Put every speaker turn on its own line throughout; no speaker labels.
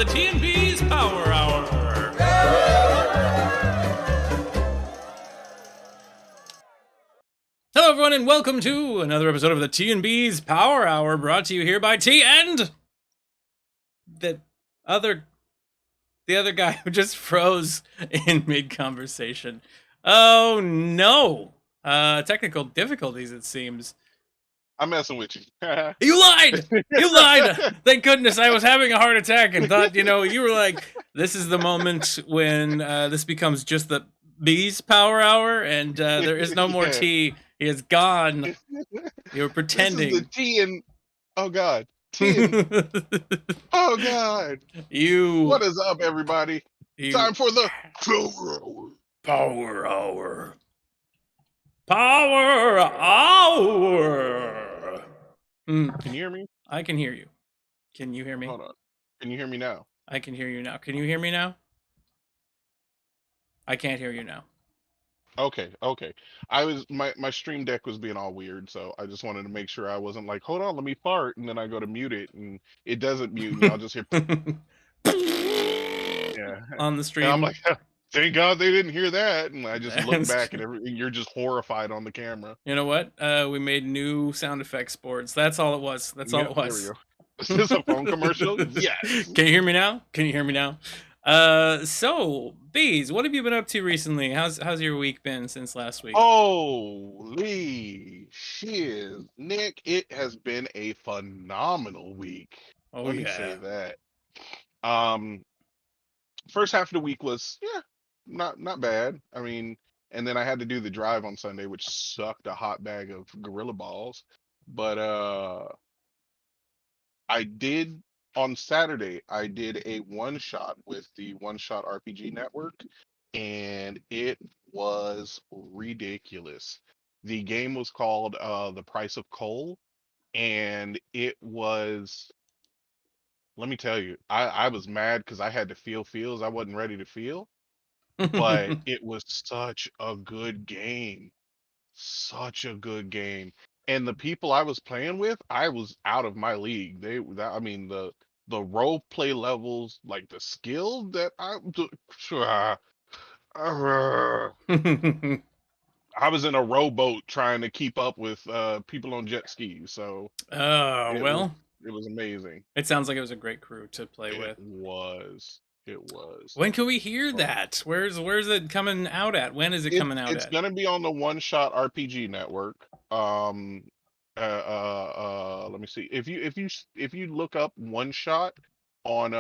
the T Beaz Power Hour. Hello, everyone, and welcome to another episode of the T Beaz Power Hour, brought to you here by T and the other guy who just froze in mid-conversation. Oh no! Technical difficulties, it seems.
I'm messing with you.
You lied! You lied! Thank goodness I was having a heart attack and thought, you were like, this is the moment when this becomes just the Beaz Power Hour and there is no more T. He is gone. You were pretending.
This is the T and... Oh, God. T and... Oh, God. What is up, everybody? Time for the Power Hour.
Power Hour. Power Hour.
Can you hear me?
I can hear you. Can you hear me?
Hold on. Can you hear me now?
I can hear you now. Can you hear me now? I can't hear you now.
Okay. My stream deck was being all weird, so I just wanted to make sure I wasn't like, hold on, let me fart, and then I go to mute it, and it doesn't mute, and I'll just hear... Yeah.
On the stream.
And I'm like, thank God they didn't hear that, and I just look back, and you're just horrified on the camera.
You know what? We made new sound effects boards. That's all it was. That's all it was.
There we go. Is this a phone commercial? Yes.
Can you hear me now? Can you hear me now? So, Beaz, what have you been up to recently? How's your week been since last week?
Holy shiz, Nick! It has been a phenomenal week. Let me say that. First half of the week was not bad. I mean, and then I had to do the drive on Sunday, which sucked a hot bag of gorilla balls. But on Saturday, I did a one-shot with the One-Shot RPG Network, and it was ridiculous. The game was called The Price of Coal, and it was, let me tell you, I was mad because I had to feel feels I wasn't ready to feel, but it was such a good game. Such a good game. And the people I was playing with, I was out of my league. I mean, the role play levels, like the skill that I was in a rowboat trying to keep up with people on jet skis. So it was amazing.
It sounds like it was a great crew to play with.
It was.
When can we hear that? Where's it coming out at? When is it coming out
It's
at?
gonna be on the One-Shot RPG Network. Let me see. If you look up One-Shot on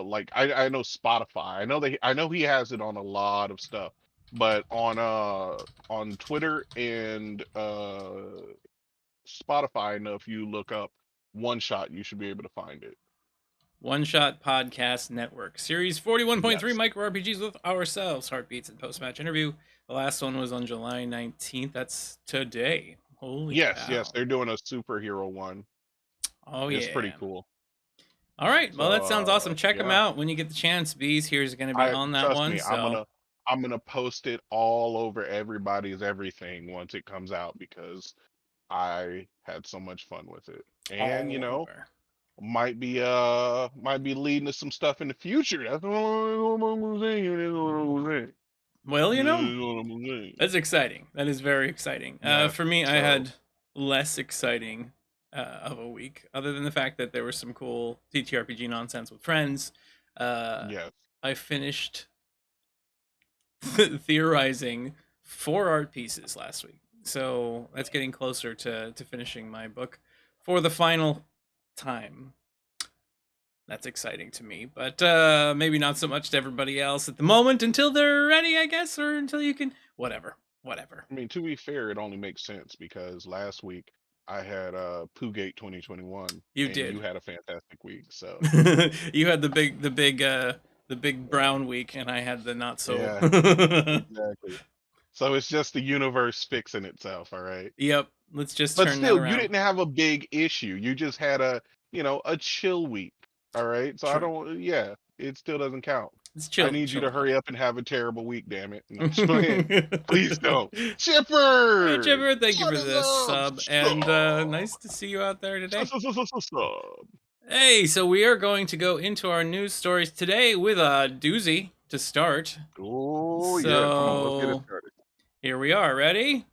like I know Spotify. I know he has it on a lot of stuff. But on Twitter and Spotify, I know if you look up One-Shot, you should be able to find it.
One-Shot Podcast Network. Series 41.3 micro RPGs with ourselves, heartbeats, and post-match interview. The last one was on July 19th. That's today. Holy cow.
Yes, they're doing a superhero one.
Oh,
it's pretty cool.
All right, well, that sounds awesome. Check them out when you get the chance. Beaz here's going to be on that one.
So I'm gonna post it all over everybody's everything once it comes out because I had so much fun with it. And might be leading to some stuff in the future. That's what I'm saying.
Well, that's exciting. That is very exciting. For me, I had less exciting of a week, other than the fact that there was some cool TTRPG nonsense with friends. I finished theorizing 4 art pieces last week, so that's getting closer to finishing my book for the final time. That's exciting to me, but maybe not so much to everybody else at the moment until they're ready, I guess, or until you can whatever.
I mean, to be fair, it only makes sense because last week I had Poogate 2021.
You did.
You had a fantastic week, so
you had the big brown week, and I had the not so.
Yeah, exactly. So it's just the universe fixing itself, all right?
Yep. Let's just
But
turn
still,
that around.
You didn't have a big issue. You just had a chill week, all right? So
True.
it still doesn't count.
It's chill.
I need you to hurry up and have a terrible week, damn it. No, just go ahead. Please don't. Chipper!
Hey, Chipper, thank you for this sub, and nice to see you out there today.
Sub.
Hey, so we are going to go into our news stories today with a doozy to start.
Oh yeah, come on, let's get it
So
started.
here we are. Ready?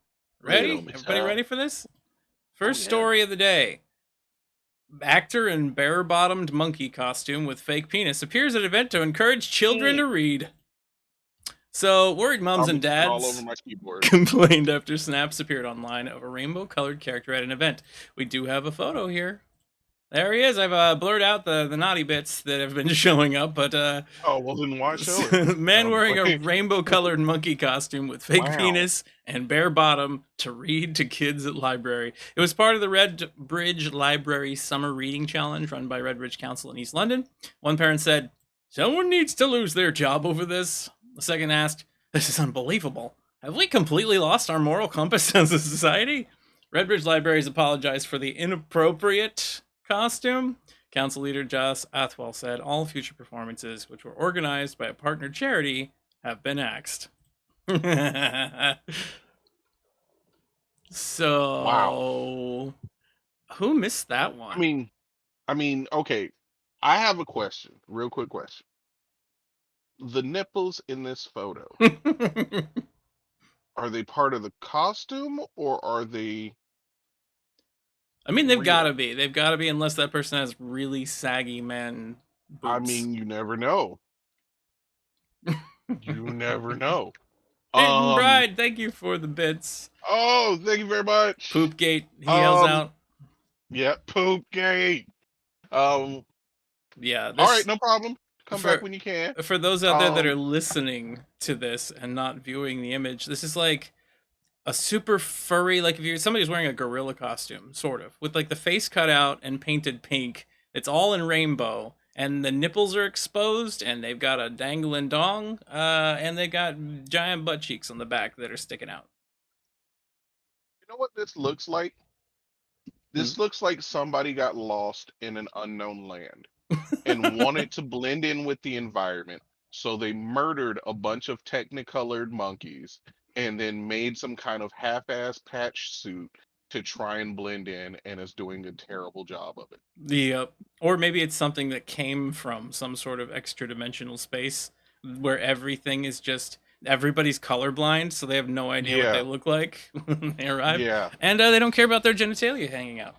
Lay it on
Ready?
me,
Everybody
child.
ready for this?
Oh
First
yeah.
story of the day. Actor in bare-bottomed monkey costume with fake penis appears at event to encourage children
Mm.
to read. So, worried moms and
Vomit spit all over
dads
my keyboard.
complained after snaps appeared online of a rainbow-colored character at an event. We do have a photo here. There he is. I've blurred out the naughty bits that have been showing up, but
Oh well, then why show it? No,
man
I'm just
wearing a
playing.
rainbow-colored monkey costume with fake
Wow.
penis and bare bottom to read to kids at library. It was part of the Red Bridge Library Summer Reading Challenge run by Red Bridge Council in East London. One parent said, "Someone needs to lose their job over this." The second asked, "This is unbelievable. Have we completely lost our moral compass as a society?" Redbridge Libraries apologized for the inappropriate costume. Council leader Joss Athwell said all future performances, which were organized by a partner charity, have been axed.
Wow.
So, who missed that
I
one?
mean, okay. I have a question, real quick question. The nipples in this photo,
I
are they part of the costume or are they
mean, they've got
real?
to be. They've got to be, unless that person has really saggy man
I
boobs.
mean, you never know. You never know.
Peyton
Um,
Bride, thank you for the bits.
oh, thank you very much.
Poopgate, he yells
Um,
out.
yeah, poop gate. Um,
Yeah,
all right,
this
no problem. Come back
for
when you can.
for those out there that
Um,
are listening to this and not viewing the image, this is like a super furry, like if you're somebody's wearing a gorilla costume, sort of, with like the face cut out and painted pink. It's all in rainbow, and the nipples are exposed, and they've got a dangling dong, and they got giant butt cheeks on the back that are sticking out.
you know what this looks like?
Hmm.
This looks like somebody got lost in an unknown land and wanted to blend in with the environment. So they murdered a bunch of technicolored monkeys and then made some kind of half-ass patch suit to try and blend in and is doing a terrible job of it.
The or maybe it's something that came from some sort of extra dimensional space where everything is just everybody's colorblind, so they have no idea what they
Yeah,
look like when they arrive,
yeah,
and they don't care about their genitalia hanging out.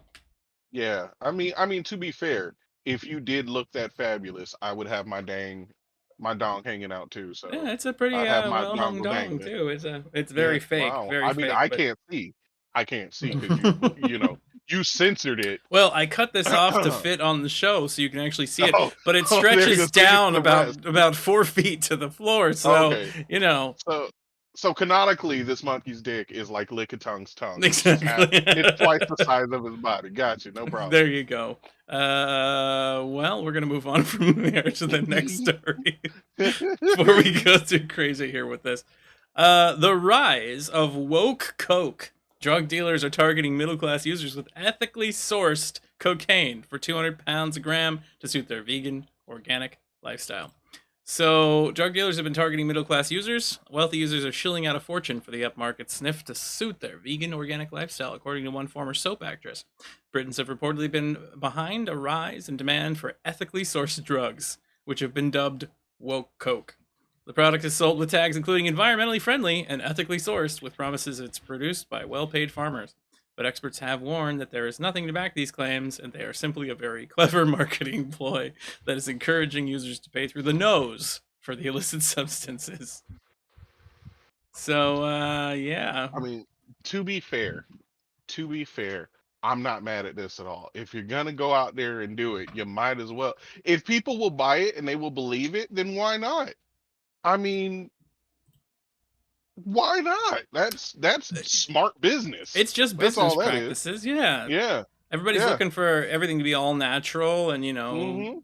yeah. I mean, to be fair, if you did look that fabulous, I would have my dong hanging out too. So
Yeah, it's a pretty
I'd have my
well hung
dongle
dong
dangling.
too. It's
Yeah, wow.
very
I mean,
fake,
I
but
can't see. I can't see because you censored it.
well, I cut this off to fit on the show so you can actually see it,
Oh,
but it
oh, there you go.
stretches
So you
down
can rest.
about 4 feet to the floor. So
Okay.
you know
So canonically, this monkey's dick is like Lickitung's tongue. It's just
exactly.
it's twice the size of his body. Gotcha, no problem.
There you go. Well, we're gonna move on from there to the next story before we go too crazy here with this. The rise of woke coke. Drug dealers are targeting middle class users with ethically sourced cocaine for 200 pounds a gram to suit their vegan, organic lifestyle. So, drug dealers have been targeting middle class users. Wealthy users are shilling out a fortune for the upmarket sniff to suit their vegan, organic lifestyle, according to one former soap actress. Britons have reportedly been behind a rise in demand for ethically sourced drugs, which have been dubbed woke coke. The product is sold with tags including environmentally friendly and ethically sourced, with promises it's produced by well paid farmers. But experts have warned that there is nothing to back these claims, and they are simply a very clever marketing ploy that is encouraging users to pay through the nose for the illicit substances. So, yeah.
I mean, to be fair, to be fair, I'm not mad at this at all. If you're gonna go out there and do it, you might as well. If people will buy it and they will believe it, then why not? I mean, why not? That's smart business.
It's just
That's
business
all that is.
practices. Yeah.
Yeah,
Everybody's
yeah.
looking for everything to be all natural and,
Hmm.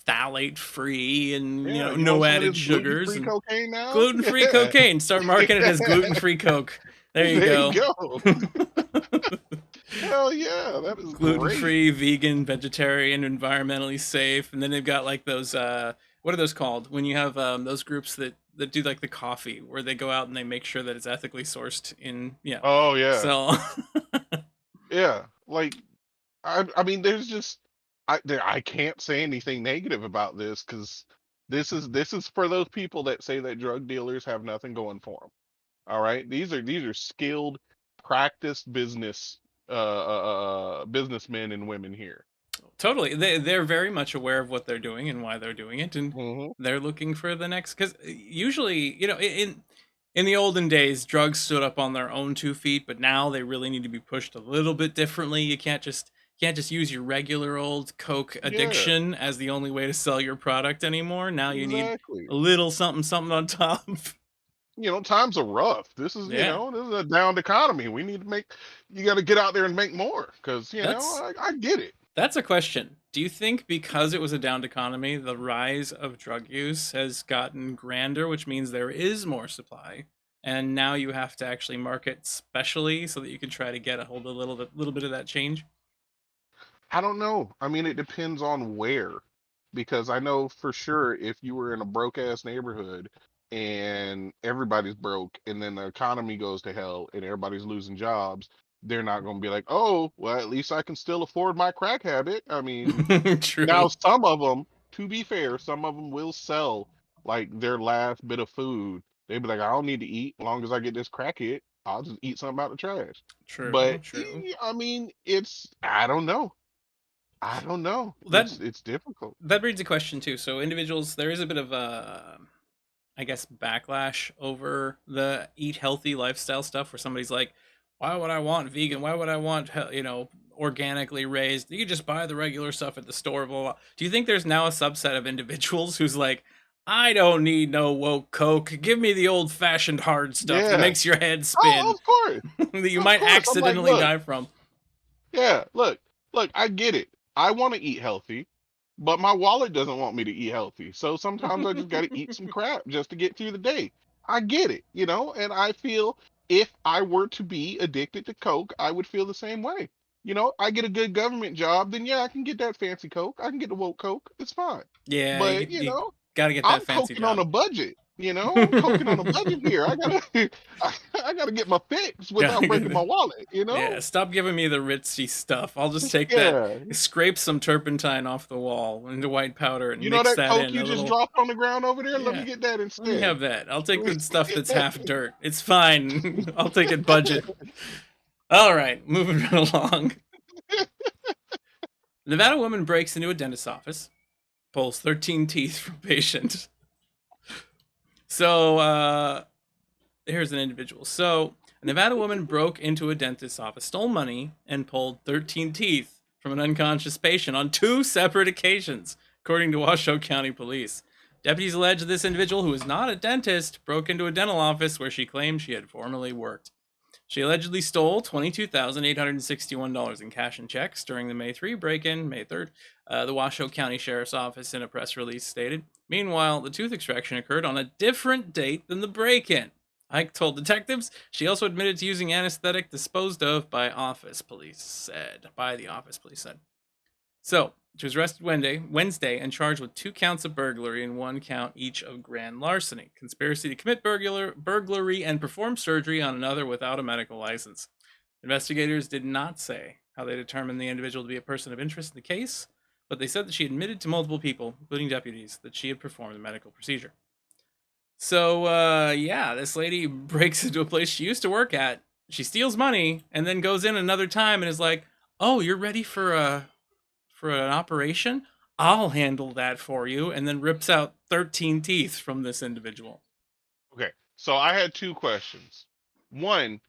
phthalate free and,
Yeah, you
no
want some of
added
this
sugars
gluten-free
and
cocaine now?
gluten free
Yeah.
cocaine. Start marketing it as gluten free Coke. There you
There you
go.
go. Hell yeah, that is
Gluten
great.
free, vegan, vegetarian, environmentally safe. And then they've got like those, what are those called? When you have those groups that do like the coffee where they go out and they make sure that it's ethically sourced in, yeah.
Oh yeah.
So,
Yeah. Like I mean there's just I can't say anything negative about this because this is for those people that say that drug dealers have nothing going for them. All right, these are skilled, practiced businessmen and women here.
Totally. They're very much aware of what they're doing and why they're doing it, and
Hmm.
they're looking for the next. Because usually, in the olden days, drugs stood up on their own 2 feet, but now they really need to be pushed a little bit differently. You can't just use your regular old Coke
Yeah,
addiction as the only way to sell your product anymore. Now you need
exactly.
a little something something on top.
Times are rough. This is,
Yeah,
this is a downed economy. We need to make, you got to get out there and make more because,
that's
I get it.
That's a question. Do you think because it was a downed economy, the rise of drug use has gotten grander, which means there is more supply, and now you have to actually market specially so that you can try to get a hold of a little bit of that change?
I don't know. I mean, it depends on where, because I know for sure if you were in a broke ass neighborhood and everybody's broke and then the economy goes to hell and everybody's losing jobs, they're not going to be like, oh, well, at least I can still afford my crack habit. I mean, now
True,
some of them, to be fair, some of them will sell like their last bit of food. They'd be like, I don't need to eat as long as I get this crack hit. I'll just eat something out the trash.
true,
But
true.
I mean, I don't know. I don't know.
Well,
It's difficult.
that brings a question too. So individuals, there is a bit of I guess, backlash over the eat healthy lifestyle stuff where somebody's like, why would I want vegan? Why would I want, organically raised? You can just buy the regular stuff at the store. Blah, blah. Do you think there's now a subset of individuals who's like, I don't need no woke Coke. Give me the old fashioned hard stuff that
Yeah.
makes your head
Oh,
spin
of course.
that you
Of
might
course. I'm like,
accidentally
look,
die from?
yeah, look, I get it. I want to eat healthy, but my wallet doesn't want me to eat healthy. So sometimes I just got to eat some crap just to get through the day. I get it, and I feel if I were to be addicted to Coke, I would feel the same way. I get a good government job, then yeah, I can get that fancy Coke. I can get the woke Coke. It's fine.
Yeah,
But,
you got to get
I'm
that fancy
coking on
job.
a budget. I'm coking on a budget here. I gotta, I gotta get my fix without
Gotta
breaking my
get
wallet.
Yeah, stop giving me the ritzy stuff. I'll just take that,
Yeah.
scrape some turpentine off the wall into white powder and
You know
mix
that
that
Coke
in
you
a
just
little.
dropped on the ground over there? Let me
Yeah,
get that
let me
instead.
have that. I'll take the stuff that's half dirt. It's fine. I'll take it budget. All right, moving right along. Nevada woman breaks into a dentist's office, pulls 13 teeth from patient. So, here's an individual. So, a Nevada woman broke into a dentist's office, stole money, and pulled 13 teeth from an unconscious patient on 2 separate occasions, according to Washoe County Police. Deputies allege this individual, who is not a dentist, broke into a dental office where she claimed she had formerly worked. She allegedly stole $22,861 in cash and checks during the May 3 break-in, May 3rd, the Washoe County Sheriff's Office in a press release stated. Meanwhile, the tooth extraction occurred on a different date than the break-in. Ike told detectives she also admitted to using anesthetic disposed of by the office police said. So, she was arrested Wednesday and charged with 2 counts of burglary and 1 count each of grand larceny, conspiracy to commit burglary and perform surgery on another without a medical license. Investigators did not say how they determined the individual to be a person of interest in the case, but they said that she admitted to multiple people, including deputies, that she had performed the medical procedure. So, yeah, this lady breaks into a place she used to work at. She steals money and then goes in another time and is like, "Oh, you're ready for an operation? I'll handle that for you," and then rips out 13 teeth from this individual.
Okay. So I had two questions. One,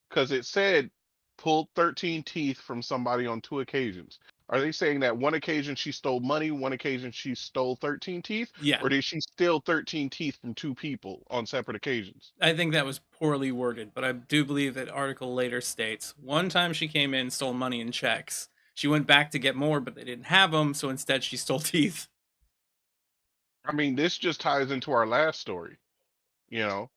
because it said pulled 13 teeth from somebody on 2 occasions. Are they saying that one occasion she stole money, one occasion she stole 13 teeth?
Yeah,
Or did she steal 13 teeth from 2 people on separate occasions?
I think that was poorly worded, but I do believe that article later states one time she came in, stole money and checks. She went back to get more, but they didn't have them, so instead she stole teeth.
I mean, this just ties into our last story. You know,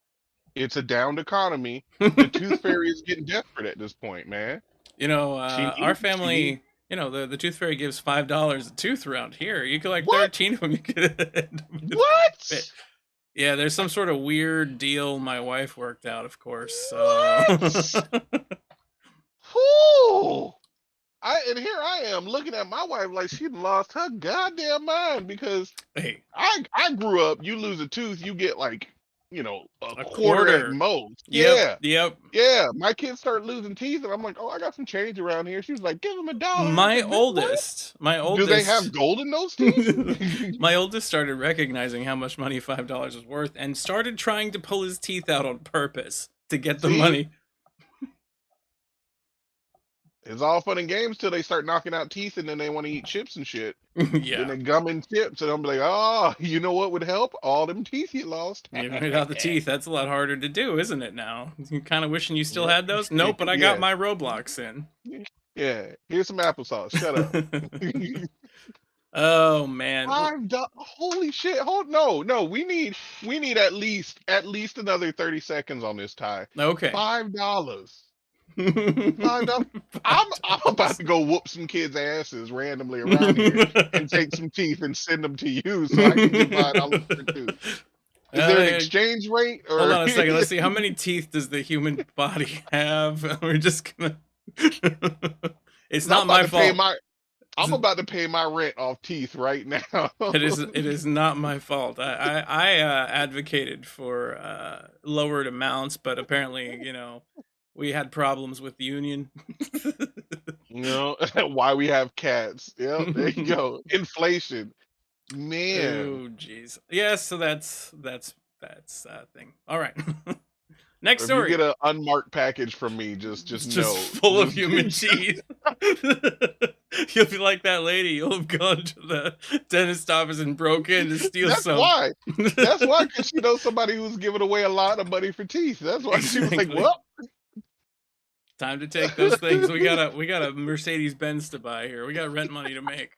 it's a downed economy. The tooth fairy is getting desperate at this point, man.
Our
She need
family, the Toothfairy gives $5 a tooth around here. You collect
what?
13 of them, you get it.
What?
Yeah, there's some sort of weird deal my wife worked out, of course. So
What? Whoo! and here I am looking at my wife like she'd lost her goddamn mind because
Hey,
I grew up. You lose a tooth, you get like a
a
quarter at
quarter.
most.
Yep,
Yeah,
yep.
yeah. My kids start losing teeth, and I'm like, oh, I got some change around here. She was like, give them $1. I
My
said, "Bitch, what?
oldest, my
Do they have
oldest,
gold in those teeth?"
my oldest started recognizing how much money $5 was worth and started trying to pull his teeth out on purpose to get the
See,
money.
it's all fun and games till they start knocking out teeth, and then they want to eat chips and shit. Then
Yeah,
they gum and chips, and I'm like, oh, you know what would help? All them teeth you lost.
even without the teeth, that's a lot harder to do, isn't it? Now you kind of wishing you still
Yeah,
had those. Nope, but I got
yeah,
my Roblox in.
yeah. Here's some applesauce. Shut up.
Oh man.
Holy shit! Hold no, no. We need at least another 30 seconds on this tie.
Okay.
$5. $5. I'm about
$5.
to go whoop some kids' asses randomly around here and take some teeth and send them to you so I can get $5 for a tooth. Is there an
Uh,
exchange rate
Hold
or?
on a second. Let's see. How many teeth does the human body have? We're just gonna. It's
'Cause I'm
not
about
my
to pay
fault.
my I'm about to pay my rent off teeth right now.
It is. It is not my fault. I advocated for lowered amounts, but apparently, we had problems with the union.
Why we have cats. Yep, there you go. Inflation. Man.
Oh, jeez. Yeah. So that's thing. All right. Next
If you
story.
get an unmarked package from me, just
It's just
know.
full of
Just
human teeth. You'll be like that lady. You'll have gone to the dentist office and broke in to steal
that's
some.
why. That's why, because she knows somebody who's giving away a lot of money for teeth. That's why she was like,
Exactly.
well.
Time to take those things. We got a Mercedes Benz to buy here. We got rent money to make.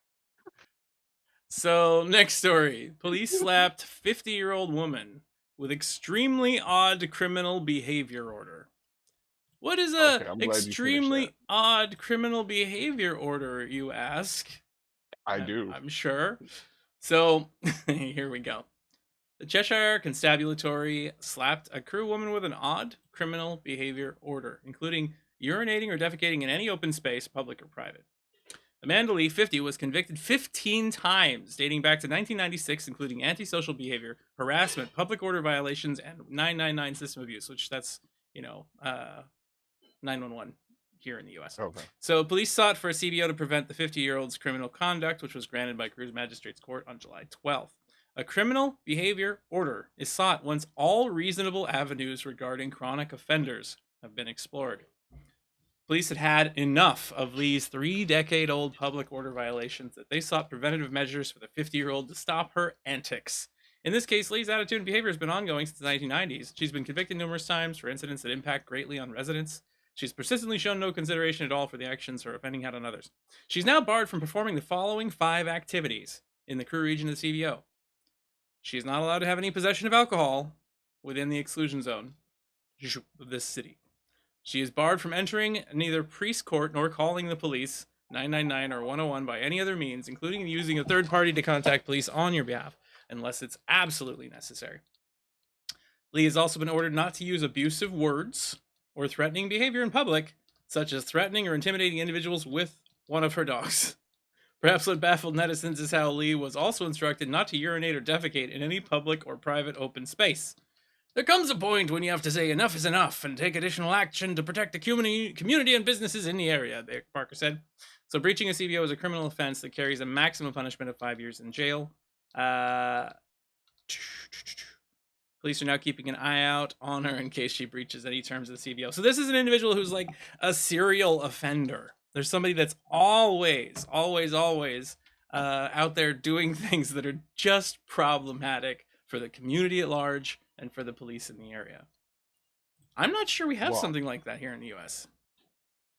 So next story. Police slapped 50-year-old woman with extremely odd criminal behavior order. What is a
Okay, I'm glad you finished that.
extremely odd criminal behavior order, you ask?
I do.
I'm sure. So here we go. The Cheshire Constabulary slapped a crew woman with an odd criminal behavior order, including urinating or defecating in any open space, public or private. Amanda Lee, 50, was convicted 15 times, dating back to 1996, including antisocial behavior, harassment, public order violations, and 999 system abuse, which that's, 911 here in the US.
Okay.
So police sought for a CBO to prevent the 50-year-old's criminal conduct, which was granted by Cruise Magistrates Court on July 12th. A criminal behavior order is sought once all reasonable avenues regarding chronic offenders have been explored. Police had had enough of Lee's 3-decade-old public order violations that they sought preventative measures for the 50-year-old to stop her antics. In this case, Lee's attitude and behavior has been ongoing since the 1990s. She's been convicted numerous times for incidents that impact greatly on residents. She's persistently shown no consideration at all for the actions her offending had on others. She's now barred from performing the following 5 activities in the Crew region of the CBO. She is not allowed to have any possession of alcohol within the exclusion zone of this city. She is barred from entering neither police court nor calling the police, 999 or 101, by any other means, including using a third party to contact police on your behalf, unless it's absolutely necessary. Lee has also been ordered not to use abusive words or threatening behavior in public, such as threatening or intimidating individuals with one of her dogs. Perhaps what baffled netizens is how Lee was also instructed not to urinate or defecate in any public or private open space. There comes a point when you have to say enough is enough and take additional action to protect the community and businesses in the area, Parker said. So breaching a CBO is a criminal offense that carries a maximum punishment of 5 years in jail. Police are now keeping an eye out on her in case she breaches any terms of the CBO. So this is an individual who's like a serial offender. There's somebody that's always out there doing things that are just problematic for the community at large and for the police in the area. I'm not sure we have
Well,
something like that here in the US.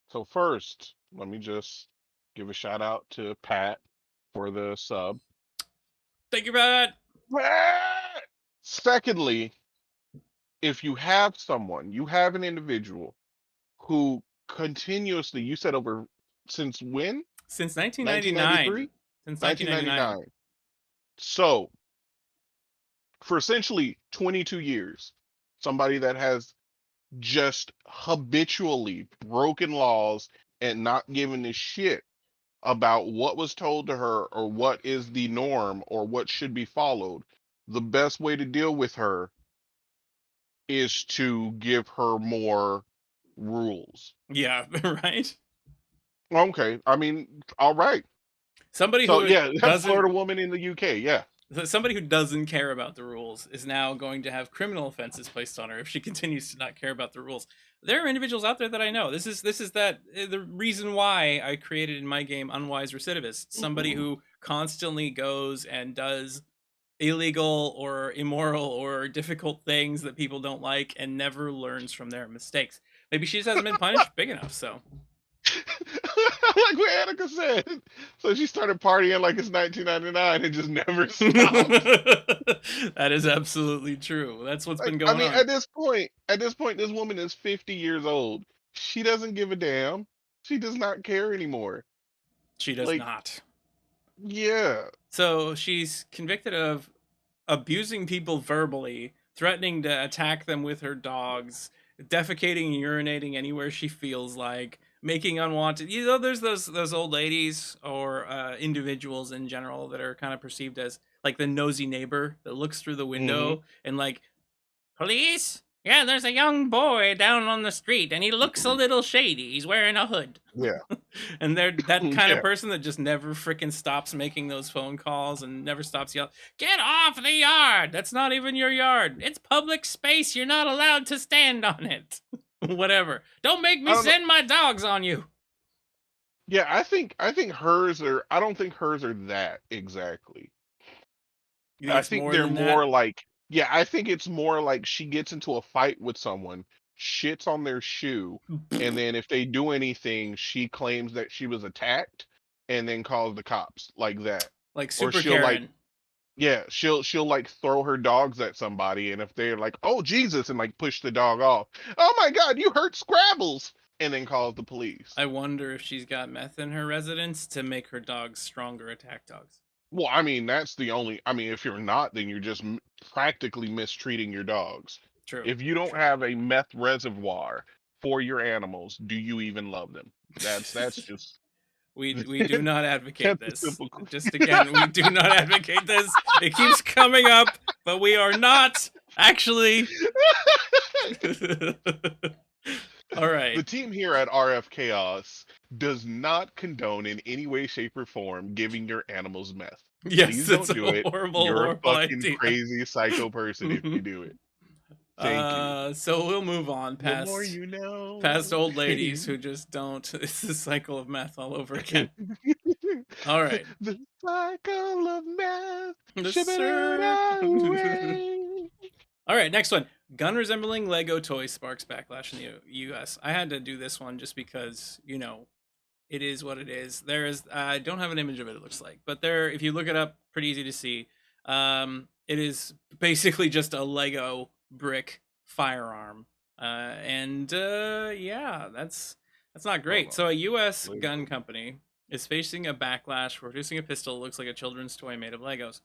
so first, let me just give a shout out to Pat for the sub.
Thank you, Pat.
Secondly, if you have an individual who continuously, you said over since when?
Since
1993?
1999. Since 1999.
1999. So, for essentially 22 years, somebody that has just habitually broken laws and not given a shit about what was told to her or what is the norm or what should be followed, the best way to deal with her is to give her more rules.
Yeah, right.
Okay, I mean, all right.
Somebody
So
who
yeah,
doesn't
Florida woman in the UK. Yeah.
somebody who doesn't care about the rules is now going to have criminal offenses placed on her if she continues to not care about the rules. There are individuals out there that I know. This is the reason why I created in my game Unwise Recidivist. Somebody
Mhm.
who constantly goes and does illegal or immoral or difficult things that people don't like and never learns from their mistakes. Maybe she just hasn't been punished big enough, so
Like what Annika said. So she started partying like it's 1999 and just never stopped.
that is absolutely true. That's what's
Like,
been
I
going
mean,
on.
at this point, this woman is 50 years old. She doesn't give a damn. She does not care anymore.
She does
Like,
not.
yeah,
So she's convicted of abusing people verbally, threatening to attack them with her dogs, defecating and urinating anywhere she feels like, making unwanted. You know, there's those old ladies or individuals in general that are kind of perceived as like the nosy neighbor that looks through the
hmm,
window and like, police. Yeah, there's a young boy down on the street, and he looks a little shady. He's wearing a hood.
yeah,
And they're that kind of
yeah.
person that just never freaking stops making those phone calls and never stops yelling, "Get off the yard! That's not even your yard. It's public space. You're not allowed to stand on it." Whatever. Don't make
I
me
don't know.
send my dogs on you.
Yeah, I think hers are. I don't think hers are that exactly.
You think
I
it's
think
more
they're
than that?
more like, yeah, I think it's more like she gets into a fight with someone, shits on their shoe, and then if they do anything, she claims that she was attacked and then calls the cops like that.
Like
Or
Super
she'll like,
Karen.
yeah, she'll like throw her dogs at somebody, and if they're like, "Oh Jesus," and like push the dog off, "Oh my God, you hurt Scrabbles," and then calls the police.
I wonder if she's got meth in her residence to make her dogs stronger attack dogs.
Well, I mean, that's the only. I mean, if you're not, then you're just practically mistreating your dogs.
True.
If you don't
True.
have a meth reservoir for your animals, do you even love them? That's just
We do not advocate
that's a
this.
simple.
Just again, we do not advocate this. It keeps coming up, but we are not actually. All
The
right.
team here at RF Chaos does not condone in any way, shape, or form giving your animals meth. Please
Yes, it's
don't
a
do it.
horrible,
You're a
horrible
fucking
idea.
crazy psycho person if you do it. Thank you.
So we'll move on
The more
past
you
past
know.
old ladies who just don't. It's the cycle of meth all over again. All right.
The cycle of math.
The
Ship it
sir.
away.
All right, next one. Gun resembling Lego toy sparks backlash in the U.S. I had to do this one just because, it is what it is. There is, I don't have an image of it, it looks like, but there, if you look it up, pretty easy to see. It is basically just a Lego brick firearm. Yeah, that's not
Hold
great.
on.
So a U.S. gun
Lego.
company is facing a backlash for producing a pistol that looks like a children's toy made of Legos.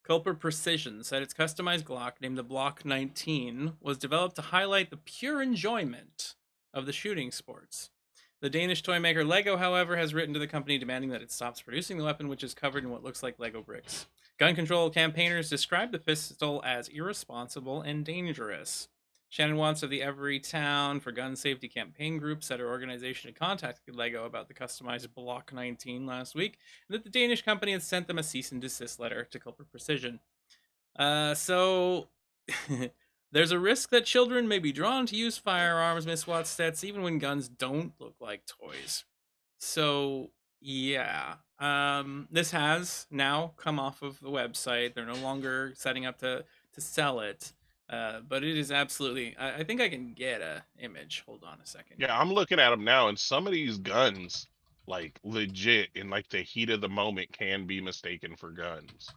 Culper Precision said its customized Glock, named the Block 19, was developed to highlight the pure enjoyment of the shooting sports. The Danish toy maker Lego, however, has written to the company demanding that it stops producing the weapon, which is covered in what looks like Lego bricks. Gun control campaigners described the pistol as irresponsible and dangerous. Shannon Watts of the Every Town for Gun Safety Campaign Group said her organization had contacted Lego about the customized Block 19 last week, and that the Danish company had sent them a cease and desist letter to Culper Precision. So there's a risk that children may be drawn to use firearms, Miss Watts states, even when guns don't look like toys. So yeah, this has now come off of the website. They're no longer setting up to sell it. But it is absolutely. I think I can get a image. Hold on a second
Yeah,
here.
I'm looking at them now, and some of these guns, like legit, in like the heat of the moment, can be mistaken for guns.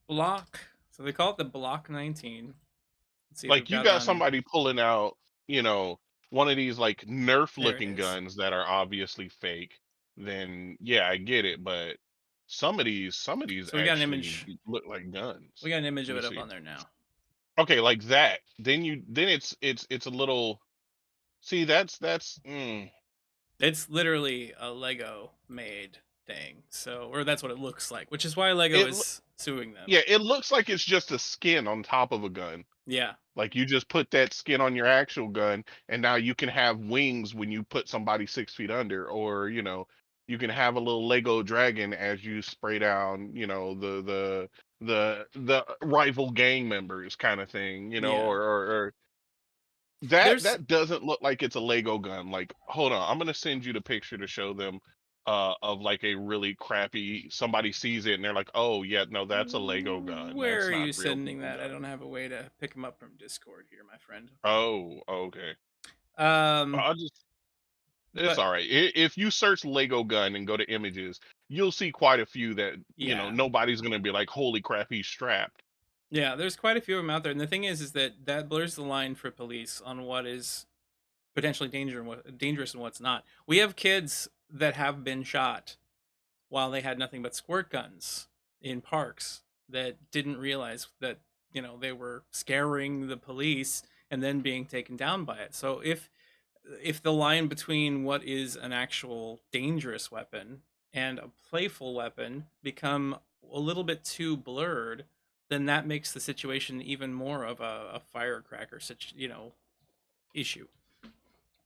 Block. So they call it the Block 19. Let's see if
Like
we've
you
got it
got
on.
somebody pulling out, one of these like Nerf
There it
looking
is.
guns that are obviously fake, then yeah, I get it. But some of these
So we got an
actually
image.
look like
We
guns.
got an image
Let
of
me
it up
see.
on there now.
Okay, like that. Then it's a little. See, that's
It's literally a Lego made thing. So, or that's what it looks like, which is why Lego
It
is suing them.
Yeah, it looks like it's just a skin on top of a gun.
Yeah.
Like you just put that skin on your actual gun, and now you can have wings when you put somebody 6 feet under, or you can have a little Lego dragon as you spray down, the rival gang members kind of thing,
Yeah.
or that
There's
that doesn't look like it's a Lego gun. Like, hold on, I'm gonna send you the picture to show them of like a really crappy somebody sees it and they're like, oh yeah, no, that's a Lego gun.
Where
That's
are
not
you
real
sending
people
that? I
gun.
don't have a way to pick them up from Discord here, my friend.
Oh, okay.
Um,
I'll just It's
but
all right. If you search Lego gun and go to images, you'll see quite a few that,
yeah.
nobody's gonna be like, holy crap, he's strapped.
Yeah, there's quite a few of them out there. And the thing is that that blurs the line for police on what is potentially dangerous and what's not. We have kids that have been shot while they had nothing but squirt guns in parks that didn't realize that, they were scaring the police and then being taken down by it. So if the line between what is an actual dangerous weapon and a playful weapon become a little bit too blurred, then that makes the situation even more of a firecracker such issue.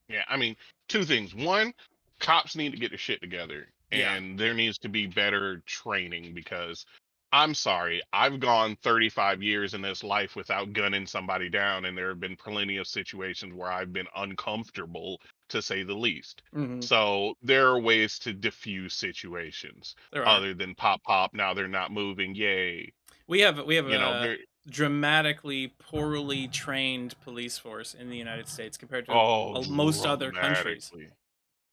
Yeah, I mean, two things. One, cops need to get their shit together,
Yeah.
and there needs to be better training because I'm sorry, I've gone 35 years in this life without gunning somebody down, and there have been plenty of situations where I've been uncomfortable, to say the least.
Hmm.
So there are ways to diffuse situations
There are.
other than pop pop. Now they're not moving. Yay.
We have a
There.
dramatically poorly trained police force in the United States compared to
Oh,
most other countries.
dramatically.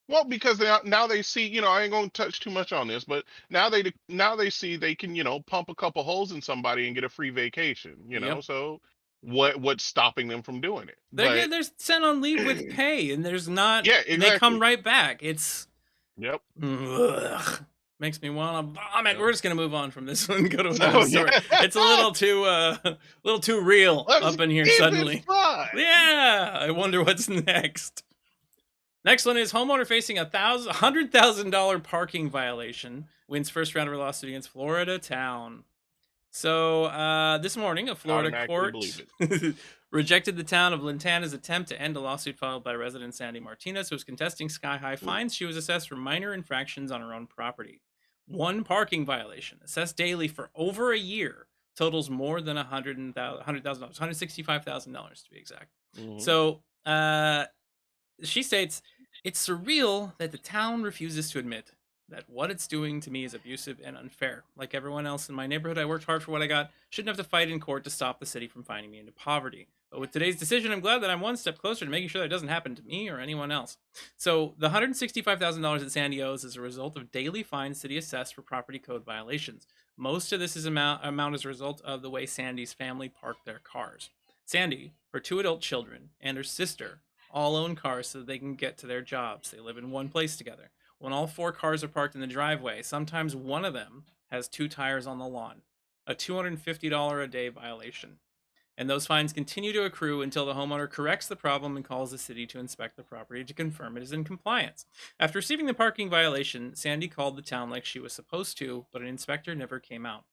Well, because now they see, I ain't gonna touch too much on this, but now they see they can, pump a couple holes in somebody and get a free vacation.
Yep.
So what's stopping them from doing it? But
They're sent on leave with pay, and there's not,
yeah,
and they come
exactly.
right back. It's
Yep.
ugh, makes me want to vomit.
Yep.
We're just gonna move on from this one and go to another
So yeah,
story. It's a little too real
let's
up in here
keep it
suddenly.
fun.
Yeah, I wonder what's next. Next one is homeowner facing $100,000 parking violation wins first round of a lawsuit against Florida town. So this morning, a Florida
Automatically believe
court
it.
rejected the town of Lintana's attempt to end a lawsuit filed by resident Sandy Martinez, who was contesting sky-high
Ooh.
fines she was assessed for minor infractions on her own property. One parking violation, assessed daily for over a year, totals more than $100,000, $165,000 to be exact.
Mhm.
So she states, it's surreal that the town refuses to admit that what it's doing to me is abusive and unfair. Like everyone else in my neighborhood, I worked hard for what I got. Shouldn't have to fight in court to stop the city from finding me into poverty. But with today's decision, I'm glad that I'm one step closer to making sure that it doesn't happen to me or anyone else. So the $165,000 that Sandy owes is a result of daily fines city assessed for property code violations. Most of this is amount as a result of the way Sandy's family parked their cars. Sandy, her two adult children, and her sister all own cars so that they can get to their jobs. They live in one place together. When all four cars are parked in the driveway, sometimes one of them has two tires on the lawn, a $250 a day violation. And those fines continue to accrue until the homeowner corrects the problem and calls the city to inspect the property to confirm it is in compliance. After receiving the parking violation, Sandy called the town like she was supposed to, but an inspector never came out.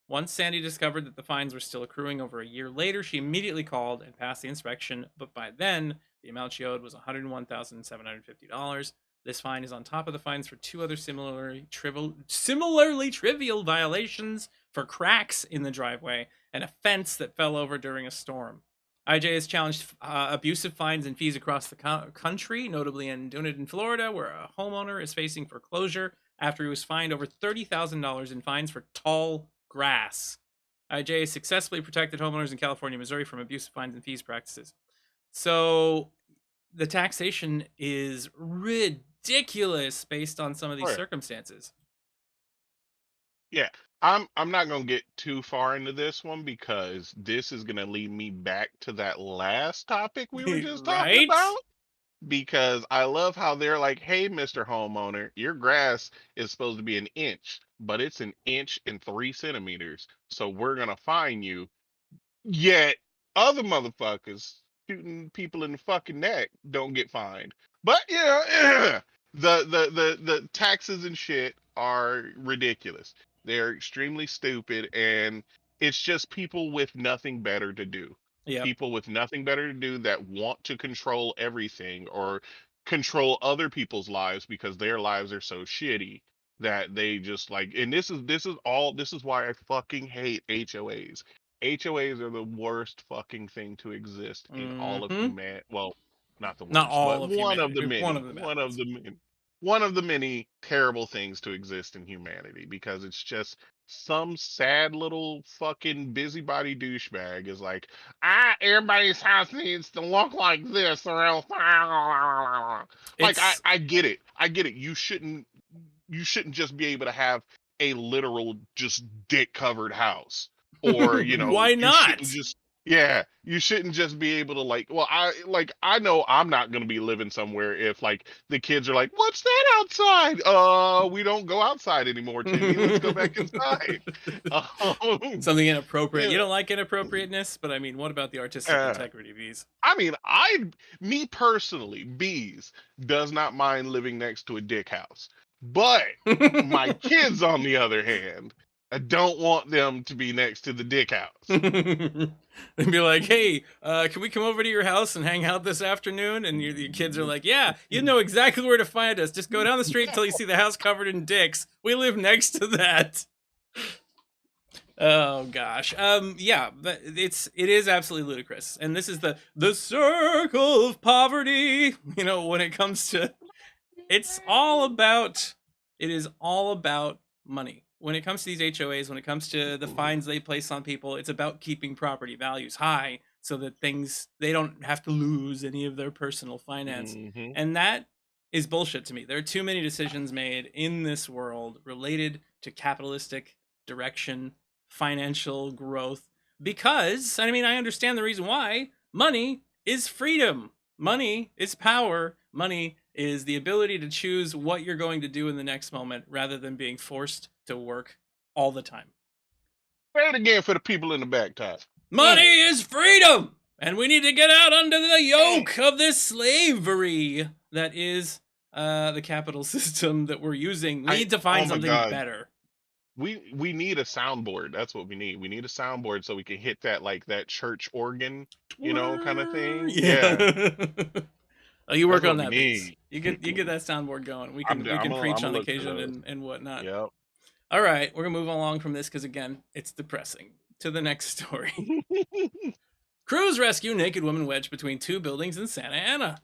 Once Sandy discovered that the fines were still accruing over a year later, she immediately called and passed the inspection, but by then, the amount she owed was $101,750. This fine is on top of the fines for two other similarly trivial violations for cracks in the driveway and a fence that fell over during a storm. IJ has challenged abusive fines and fees across the country, notably doing it in Florida, where a homeowner is facing foreclosure after he was fined over $30,000 in fines for tall grass. IJ has successfully protected homeowners in California and Missouri from abusive fines and fees practices. So the taxation is ridiculous based on some of these
Oh, yeah.
circumstances.
Yeah. I'm not gonna get too far into this one because this is gonna lead me back to that last topic we were just talking
Right?
about. Because I love how they're like, hey, Mr. Homeowner, your grass is supposed to be an inch, but it's an inch and 3 centimeters. So we're gonna fine you. Yet other motherfuckers shooting people in the fucking neck don't get fined. But yeah, The taxes and shit are ridiculous. They're extremely stupid, and it's just people with nothing better to do.
Yep.
People with nothing better to do that want to control everything or control other people's lives because their lives are so shitty that they just like. And this is why I fucking hate HOAs. HOAs are the worst fucking thing to exist in all of
Mm-hmm.
human. Well, not the
Not
worst, but
all of humanity. One of the bad ones.
one of the many terrible things to exist in humanity because it's just some sad little fucking busybody douchebag is like, everybody's house needs to look like this or else. Like
It's
I get it. I get it. You shouldn't just be able to have a literal just dick covered house. Or,
why
you shouldn't
not?
just yeah, you shouldn't just be able to I know I'm not gonna be living somewhere if like the kids are like, "What's that outside?" We don't go outside anymore, Timmy. Let's go back inside. Um,
Something inappropriate.
yeah,
You don't like inappropriateness, but I mean, what about the artistic
uh,
integrity of these?
I mean, me personally, Bees does not mind living next to a dick house, but my kids, on the other hand, I don't want them to be next to the dick house.
And be like, hey, can we come over to your house and hang out this afternoon? And your kids are like, yeah, you know exactly where to find us. Just go down the street until you see the house covered in dicks. We live next to that. Oh gosh. Yeah, but it is absolutely ludicrous. And this is the circle of poverty, when it comes to it's all about it is all about money. When it comes to these HOAs, when it comes to the fines they place on people, it's about keeping property values high so that they don't have to lose any of their personal finance.
Hmm.
And that is bullshit to me. There are too many decisions made in this world related to capitalistic direction, financial growth, because I mean, I understand the reason why. Money is freedom. Money is power. Money is the ability to choose what you're going to do in the next moment rather than being forced to work all the time.
Say it again for the people in the back, Todd.
Money is freedom! And we need to get out under the yoke of this slavery that is the capital system that we're using. We need to find
Oh my
something
God.
better.
We need a soundboard. That's what we need. We need a soundboard so we can hit that like that church organ, kind of thing. Yeah,
Yeah. Oh, you
that's
work
what
on
we
that, Beaz.
need.
You get that soundboard going. We can
I'm
preach
gonna
on
look for
occasion
those.
and whatnot.
Yep.
All right, we're gonna move along from this because again, it's depressing. To the next story. Crews rescue naked woman wedged between two buildings in Santa Ana.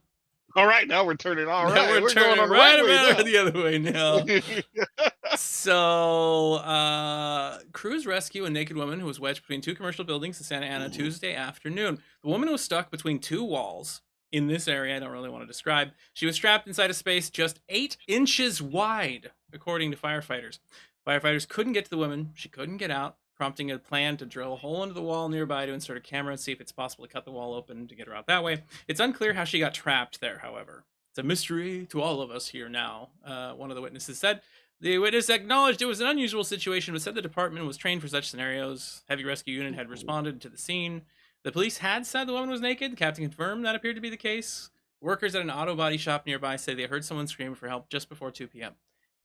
All right, now we're turning. All
Now
right,
we're
we're going
turning
on the right
right
way
about
now.
the other way now. So, crews rescue a naked woman who was wedged between two commercial buildings in Santa Ana Tuesday afternoon. The woman was stuck between two walls in this area I don't really want to describe. She was trapped inside a space just 8 inches wide, according to firefighters. Firefighters couldn't get to the woman. She couldn't get out, prompting a plan to drill a hole into the wall nearby to insert a camera and see if it's possible to cut the wall open to get her out that way. It's unclear how she got trapped there, however. It's a mystery to all of us here now, one of the witnesses said. The witness acknowledged it was an unusual situation, but said the department was trained for such scenarios. Heavy rescue unit had responded to the scene. The police had said the woman was naked. The captain confirmed that appeared to be the case. Workers at an auto body shop nearby say they heard someone scream for help just before 2 p.m.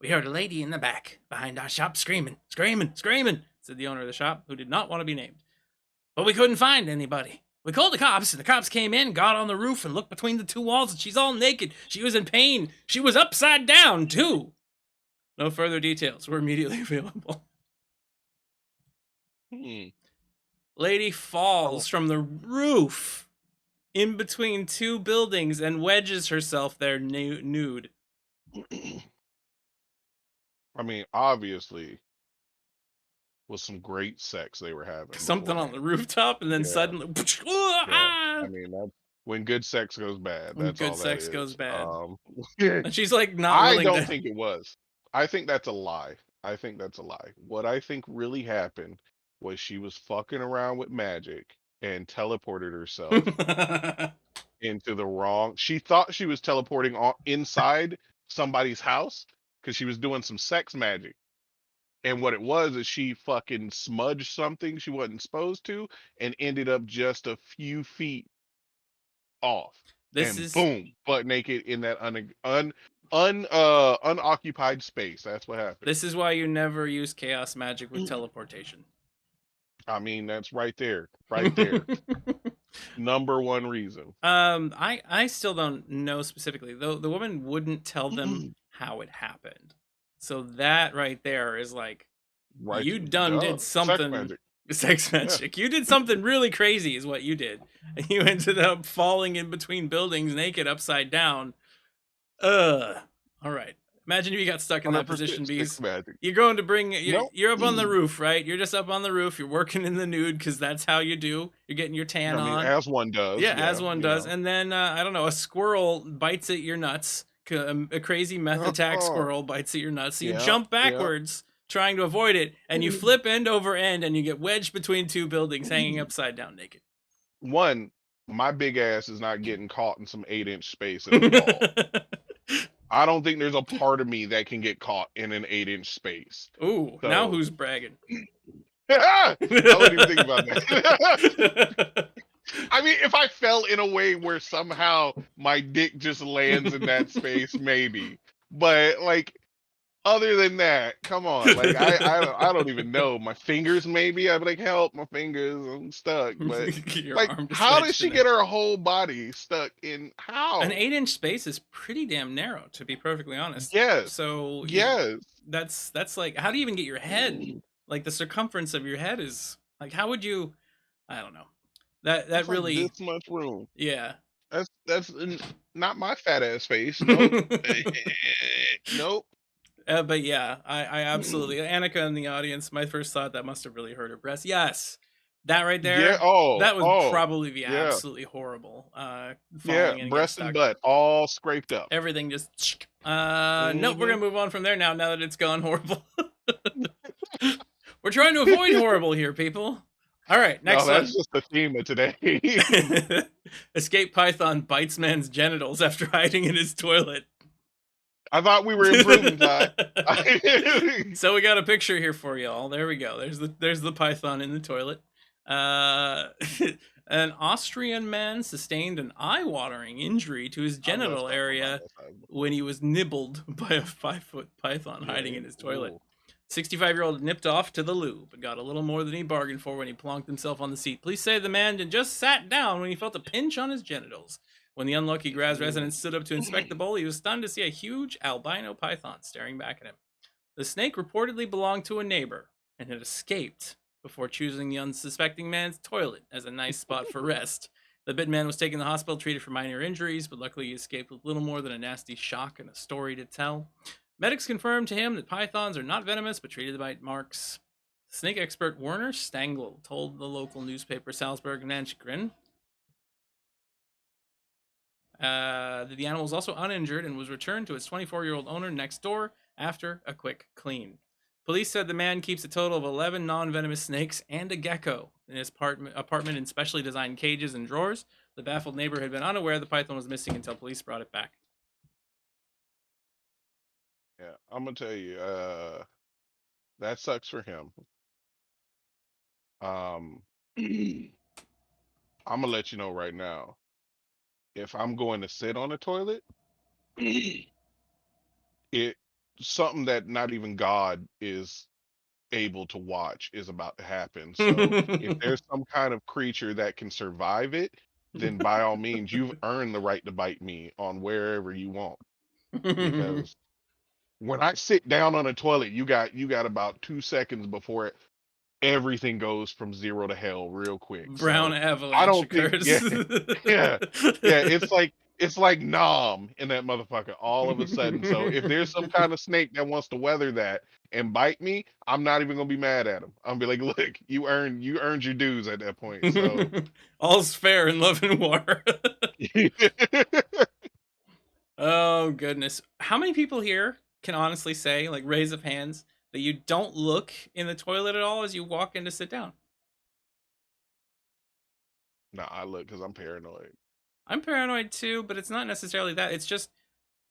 We heard a lady in the back behind our shop screaming, screaming, screaming, said the owner of the shop, who did not want to be named. But we couldn't find anybody. We called the cops, and the cops came in, got on the roof, and looked between the two walls, and she's all naked. She was in pain. She was upside down, too. No further details were immediately available. Lady falls from the roof in between two buildings and wedges herself there nude.
I mean, obviously, was some great sex they were having.
Something on the
beforehand.
rooftop, and then
Yeah.
suddenly,
Yeah. I mean, that's when good sex goes bad.
when
That's
good
all that
sex goes
is.
bad.
Yeah.
And she's like not
I
willing
don't
to.
think it was. I think that's a lie. I think that's a lie. What I think really happened was she was fucking around with magic and teleported herself into the wrong. She thought she was teleporting inside somebody's house because she was doing some sex magic. And what it was is she fucking smudged something she wasn't supposed to and ended up just a few feet off.
This
And
is
boom, butt naked in that unoccupied space. That's what happened.
This is why you never use chaos magic with teleportation.
I mean, that's right there, right there. Number one reason.
I still don't know specifically. Though the woman wouldn't tell them how it happened. So that right there is like,
Right,
you done
duh.
did
Sex
something.
magic.
Sex
Yeah.
magic. You did something really crazy, is what you did. And you ended up falling in between buildings naked upside down. All right. Imagine if you got stuck in that
100%
position,
sex
Beaz.
magic.
You're going to bring
Nope.
you're up on the roof, right? You're just up on the roof. You're working in the nude because that's how you do. You're getting your tan
I mean,
on.
as one does.
Yeah, as
Yeah,
one
you
does.
know.
And then I don't know, a squirrel bites at your nuts. A crazy meth attack squirrel bites at your nuts. So you
Yeah,
jump
yeah.
backwards trying to avoid it, and you flip end over end, and you get wedged between two buildings, hanging upside down naked.
One, my big ass is not getting caught in some 8-inch space at all. I don't think there's a part of me that can get caught in an 8-inch space.
Ooh,
So,
now who's bragging?
I wouldn't even think about that. I mean, if I fell in a way where somehow my dick just lands in that space, maybe. But like, other than that, come on. Like, I don't even know. My fingers, maybe. I'd be like, help, my fingers, I'm stuck. But
Your
like,
arm just
how does
wedged
she
in
get
it.
her whole body stuck in? How?
An 8-inch space is pretty damn narrow, to be perfectly honest.
Yes.
So
Yes.
that's like, how do you even get your head? Like the circumference of your head is like, how would you? I don't know. That
That's like
really,
this much room.
yeah.
That's not my fat ass face. Nope. Nope.
But yeah, I absolutely, Annika in the audience. My first thought, that must have really hurt her breast. Yes, that right
Yeah.
there.
Oh.
That would
Oh.
probably be
Yeah.
absolutely horrible.
Yeah.
Falling and getting
Breast and
stuck.
butt all scraped up.
Everything just. Nope. We're gonna move on from there now. Now that it's gone horrible. We're trying to avoid horrible here, people. All right, next
No, that's
one.
just the theme of today.
Escape python bites man's genitals after hiding in his toilet.
I thought we were improving, Ty.
So we got a picture here for y'all. There we go. There's the python in the toilet. An Austrian man sustained an eye-watering injury to his genital area when he was nibbled by a 5-foot python hiding in his toilet. 65-year-old nipped off to the loo, but got a little more than he bargained for when he plonked himself on the seat. Police say the man had just sat down when he felt a pinch on his genitals. When the unlucky Graz resident stood up to inspect the bowl, he was stunned to see a huge albino python staring back at him. The snake reportedly belonged to a neighbor and had escaped before choosing the unsuspecting man's toilet as a nice spot for rest. The bitten man was taken to the hospital, treated for minor injuries, but luckily he escaped with little more than a nasty shock and a story to tell. Medics confirmed to him that pythons are not venomous, but treated the bite marks. Snake expert Werner Stangl told the local newspaper Salzburg Nachrichten that the animal was also uninjured and was returned to its 24-year-old owner next door after a quick clean. Police said the man keeps a total of 11 non-venomous snakes and a gecko in his apartment in specially designed cages and drawers. The baffled neighbor had been unaware the python was missing until police brought it back.
Yeah, I'm gonna tell you, that sucks for him. I'm gonna let you know right now. If I'm going to sit on a toilet, it something that not even God is able to watch is about to happen. So if there's some kind of creature that can survive it, then by all means, you've earned the right to bite me on wherever you want. Because when I sit down on a toilet, you got about 2 seconds before everything goes from 0 to hell real quick.
Brown
So I
avalanche
don't think,
occurs.
yeah, it's like Nom in that motherfucker all of a sudden. So if there's some kind of snake that wants to weather that and bite me, I'm not even gonna be mad at him. I'm gonna be like, look, you earned your dues at that point. So
all's fair in love and war. Oh goodness, how many people here can honestly say, like, raise of hands, that you don't look in the toilet at all as you walk in to sit down?
Nah, I look because I'm paranoid.
I'm paranoid too, but it's not necessarily that. It's just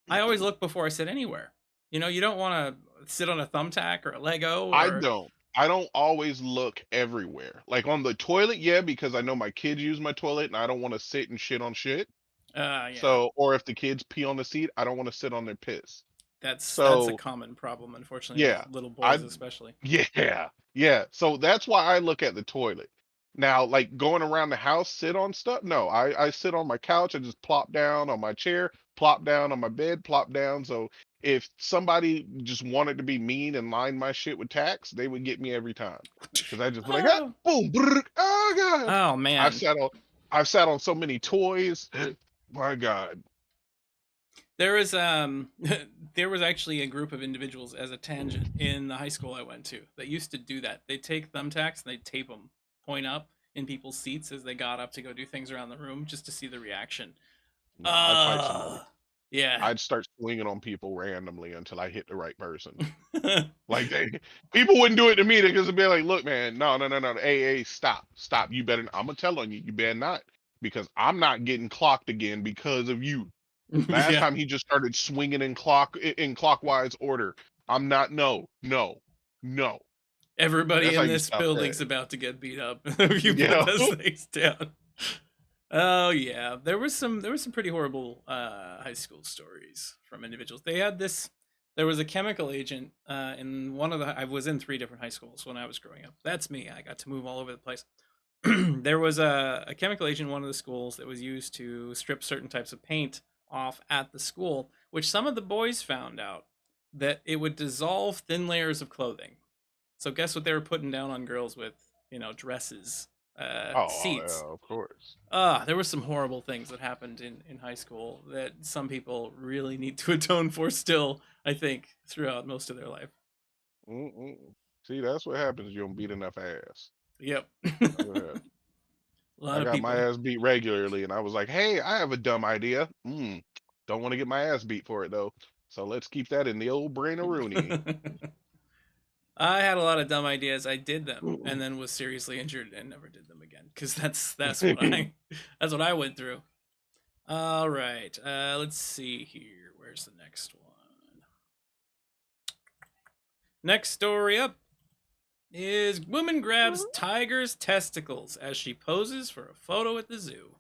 I always look before I sit anywhere. You know, you don't want to sit on a thumbtack or a Lego
I
or.
don't. I don't always look everywhere. Like on the toilet, yeah, because I know my kids use my toilet and I don't want to sit and shit on shit.
Yeah.
So, or if the kids pee on the seat, I don't want to sit on their piss.
That's a
So,
common problem, unfortunately, with
yeah,
little
I
boys especially.
yeah, yeah. So that's why I look at the toilet. Now, like going around the house, sit on stuff. No, I sit on my couch. I just plop down on my chair, plop down on my bed, plop down. So if somebody just wanted to be mean and line my shit with tacks, they would get me every time. Because I just be like, ah,
Oh,
boom, brrr, oh god.
oh
I've
man.
sat on, I've sat on so many toys. My god.
There was there was actually a group of individuals as a tangent in the high school I went to that used to do that. They take thumbtacks and they tape them point up in people's seats as they got up to go do things around the room just to see the reaction.
No, I'd fight somebody.
Uh yeah.
I'd start swinging on people randomly until I hit the right person. Like people wouldn't do it to me because they'd be like, "Look, man, no, no, no, no, hey, stop, stop. You better. I'm gonna tell on you. You better not, because I'm not getting clocked again because of you." Last
Yeah.
time he just started swinging in clockwise order. I'm not. No, no, no.
Everybody
That's how
in
you
this
stop that.
building's about to get beat up if you put
Yeah.
those things down. Oh yeah, there was some pretty horrible high school stories from individuals. They had this. There was a chemical agent in one of the. I was in three different high schools when I was growing up. That's me. I got to move all over the place. There was a chemical agent in one of the schools that was used to strip certain types of paint off at the school, which some of the boys found out that it would dissolve thin layers of clothing. So guess what they were putting down on girls with, dresses,
Oh,
seats.
yeah, of course.
There were some horrible things that happened in high school that some people really need to atone for still, I think, throughout most of their life.
Mm-mm. See, that's what happens. You don't beat enough ass.
Yep.
That's what happens.
A lot
I
of
got my
people.
ass beat regularly, and I was like, "Hey, I have a dumb idea. Don't want to get my ass beat for it though. So let's keep that in the old brain of Rooney."
I had a lot of dumb ideas. I did them and then was seriously injured and never did them again because that's what I that's what I went through. All right. Let's see here. Where's the next one? Next story up is woman grabs tiger's testicles as she poses for a photo at the zoo.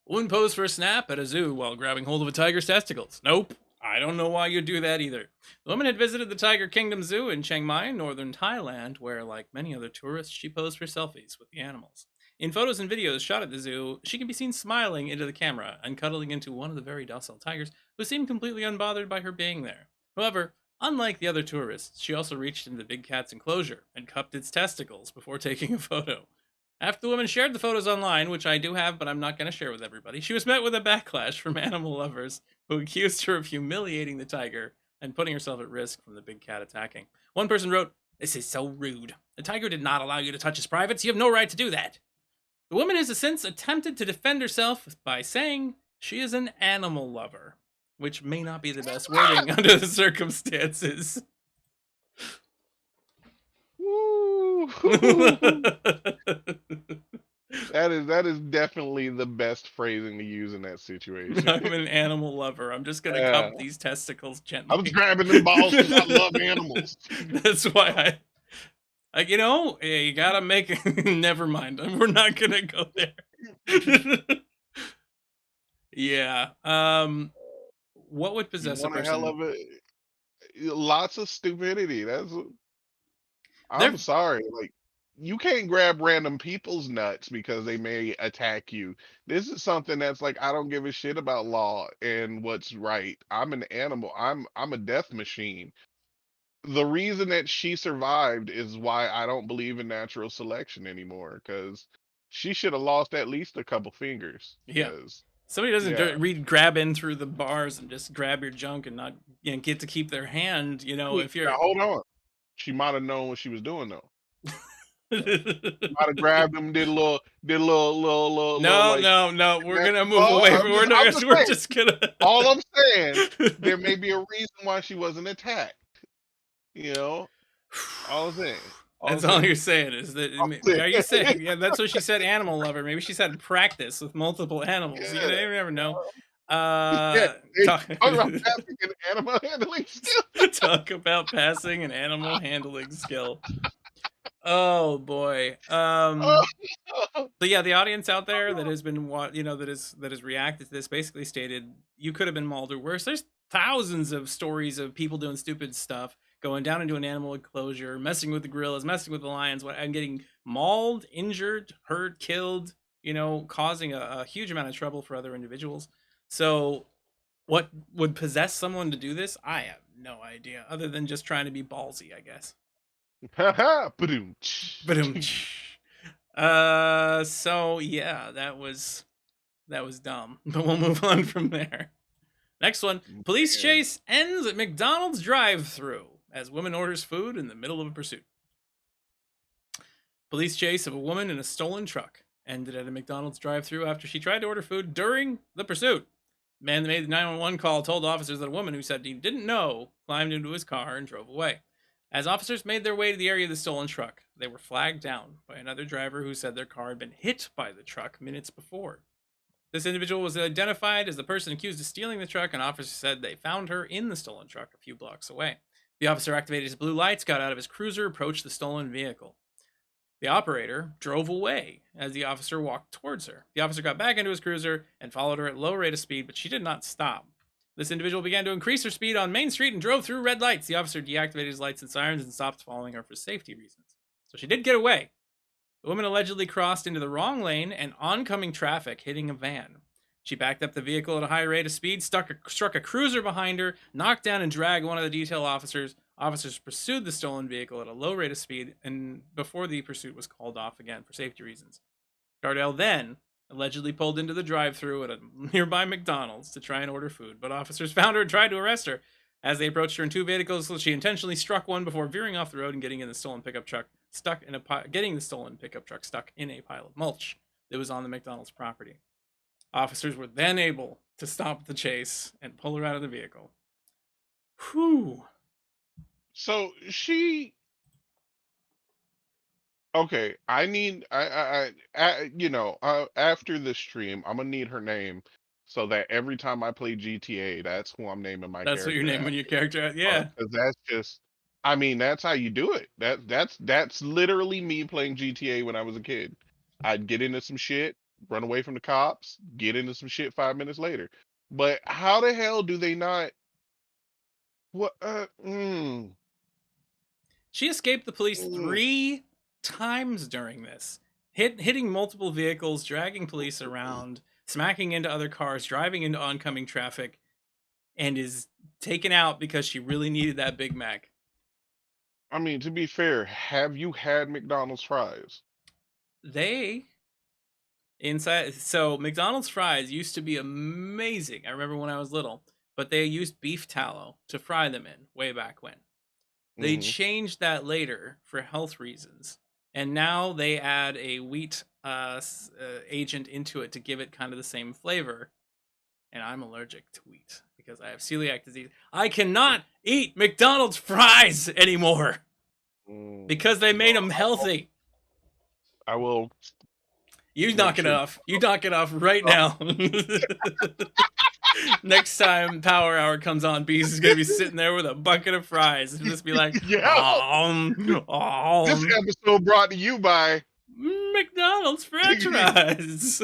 Woman posed for a snap at a zoo while grabbing hold of a tiger's testicles. Nope. I don't know why you'd do that either. The woman had visited the Tiger Kingdom Zoo in Chiang Mai, northern Thailand, where, like many other tourists, she posed for selfies with the animals. In photos and videos shot at the zoo, she can be seen smiling into the camera and cuddling into one of the very docile tigers, who seemed completely unbothered by her being there. However, unlike the other tourists, she also reached into the big cat's enclosure and cupped its testicles before taking a photo. After the woman shared the photos online, which I do have, but I'm not going to share with everybody, she was met with a backlash from animal lovers who accused her of humiliating the tiger and putting herself at risk from the big cat attacking. One person wrote, "This is so rude. The tiger did not allow you to touch his privates. You have no right to do that." The woman has since attempted to defend herself by saying she is an animal lover, which may not be the best wording under the circumstances.
Woo! That is definitely the best phrasing to use in that situation.
I'm an animal lover. I'm just gonna
Yeah.
cup these testicles
I was
gently.
grabbing them balls because I love animals.
That's why you gotta make it. Never mind. We're not gonna go there. Yeah. What would
You
possess a
want a hell
person?
of it? Lots of stupidity. I'm
There.
sorry. Like, you can't grab random people's nuts because they may attack you. This is something that's like, I don't give a shit about law and what's right. I'm an animal. I'm a death machine. The reason that she survived is why I don't believe in natural selection anymore, because she should have lost at least a couple fingers.
Yeah.
Because
Somebody doesn't
yeah.
read grab in through the bars and just grab your junk and not get to keep their hand. If
Now
you're.
hold on. She might have known what she was doing though. Might have grabbed him, did a little
No,
like.
no, no. We're gonna move
Oh,
away.
I'm
We're
just,
not.
I'm just
We're
saying.
just gonna.
All I'm saying, there may be a reason why she wasn't attacked. You know, all I'm saying. All I'm
That's all
saying.
you're saying is that.
I'm
Are you
saying.
saying? Yeah, that's what she said. Animal lover. Maybe she said practice with multiple animals. You
Yeah,
never know.
yeah. Hey,
Talk.
talk about passing an animal handling skill.
Talk about passing an animal handling skill. Oh boy.
Oh,
So yeah, the audience out there that has been that has reacted to this basically stated you could have been mauled or worse. There's thousands of stories of people doing stupid stuff, going down into an animal enclosure, messing with the gorillas, messing with the lions, and getting mauled, injured, hurt, killed. Causing a huge amount of trouble for other individuals. So, what would possess someone to do this? I have no idea, other than just trying to be ballsy, I guess.
haha, ba-doom.
But so yeah, that was dumb. But we'll move on from there. Next one. Police
Man.
chase ends at McDonald's drive-through as woman orders food in the middle of a pursuit. Police chase of a woman in a stolen truck ended at a McDonald's drive-through after she tried to order food during the pursuit. Man that made the 911 call told officers that a woman who said he didn't know climbed into his car and drove away. As officers made their way to the area of the stolen truck, they were flagged down by another driver who said their car had been hit by the truck minutes before. This individual was identified as the person accused of stealing the truck, and officers said they found her in the stolen truck a few blocks away. The officer activated his blue lights, got out of his cruiser, approached the stolen vehicle. The operator drove away as the officer walked towards her. The officer got back into his cruiser and followed her at low rate of speed, but she did not stop. This individual began to increase her speed on Main Street and drove through red lights. The officer deactivated his lights and sirens and stopped following her for safety reasons. So she did get away. The woman allegedly crossed into the wrong lane and oncoming traffic, hitting a van. She backed up the vehicle at a high rate of speed, struck a cruiser behind her, knocked down and dragged one of the detail officers. Officers pursued the stolen vehicle at a low rate of speed, and before the pursuit was called off again for safety reasons. Gardell then allegedly pulled into the drive-thru at a nearby McDonald's to try and order food, but officers found her and tried to arrest her. As they approached her in two vehicles, she intentionally struck one before veering off the road and getting the stolen pickup truck stuck in a pile of mulch that was on the McDonald's property. Officers were then able to stop the chase and pull her out of the vehicle. Whew.
So she okay. I need after this stream, I'm gonna need her name so that every time I play GTA, that's who I'm naming my
That's what you're
character
naming your
after.
character. Yeah.
Because that's just, I mean, that's how you do it. That's literally me playing GTA when I was a kid. I'd get into some shit, run away from the cops, get into some shit 5 minutes later. But how the hell do they not? What?
She escaped the police
Mm.
3 times during this, hitting multiple vehicles, dragging police around, smacking into other cars, driving into oncoming traffic, and is taken out because she really needed that Big Mac.
I mean, to be fair, have you had McDonald's fries?
They so McDonald's fries used to be amazing. I remember when I was little, but they used beef tallow to fry them in way back when. They
Hmm.
changed that later for health reasons, and now they add a wheat agent into it to give it kind of the same flavor. And I'm allergic to wheat because I have celiac disease. I cannot eat McDonald's fries anymore
Mm.
because they made
Well,
them healthy.
I will
You
make
knock it
sure.
off. You knock it off right now. Next time Power Hour comes on, Beast is gonna be sitting there with a bucket of fries and just be like,
Yeah. This
um,
episode brought to you by
McDonald's French fries.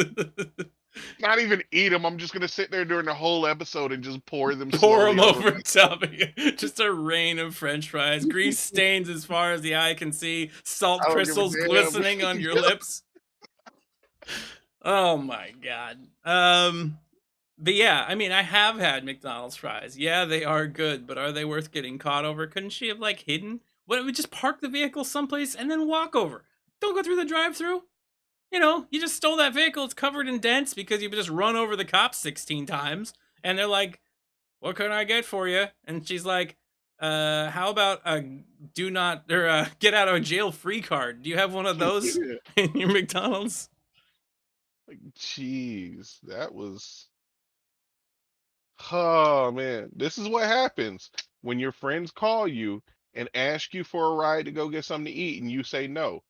not even eat them. I'm just gonna sit there during the whole episode and just pour them
Pour them
slowly over.
over top of you. Just a rain of French fries, grease stains as far as the eye can see, salt
I don't give a
crystals
damn.
glistening on your lips. Oh my god. But yeah, I mean, I have had McDonald's fries. Yeah, they are good, but are they worth getting caught over? Couldn't she have like hidden? What? We just park the vehicle someplace and then walk over. Don't go through the drive-through. You just stole that vehicle. It's covered in dents because you just run over the cops 16 times, and they're like, "What can I get for you?" And she's like, how about a do not or get out of jail free card? Do you have one of those in your McDonald's?"
Like, jeez, that was. Oh man, this is what happens when your friends call you and ask you for a ride to go get something to eat, and you say no.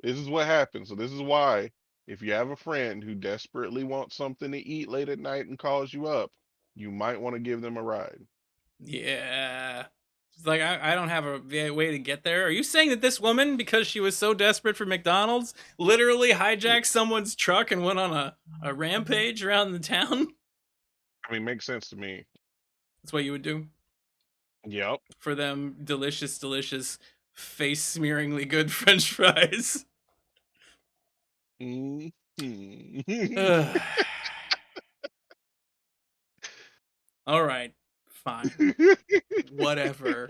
This is what happens. So this is why, if you have a friend who desperately wants something to eat late at night and calls you up, you might want to give them a ride.
Yeah. It's like I don't have a way to get there. Are you saying that this woman, because she was so desperate for McDonald's, literally hijacked someone's truck and went on a rampage around the town?
I mean, makes sense to me.
That's what you would do
Yep.
for them delicious, delicious, face smearingly good French fries.
Mhm.
Ugh. All right, fine, whatever.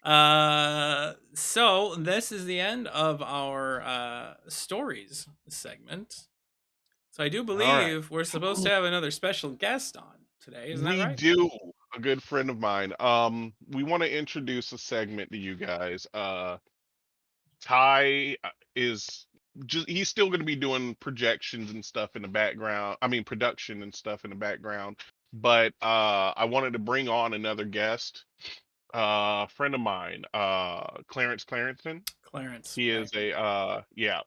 So this is the end of our stories segment. So I do
All right.
believe we're supposed to have another special guest on today. Isn't that
We
right?
do. A good friend of mine. We want to introduce a segment to you guys. Ty is just he's still going to be doing projections and stuff in the background. I mean, production and stuff in the background. But I wanted to bring on another guest, friend of mine, Clarence Clarenton.
Clarence.
He
Okay.
is a yeah.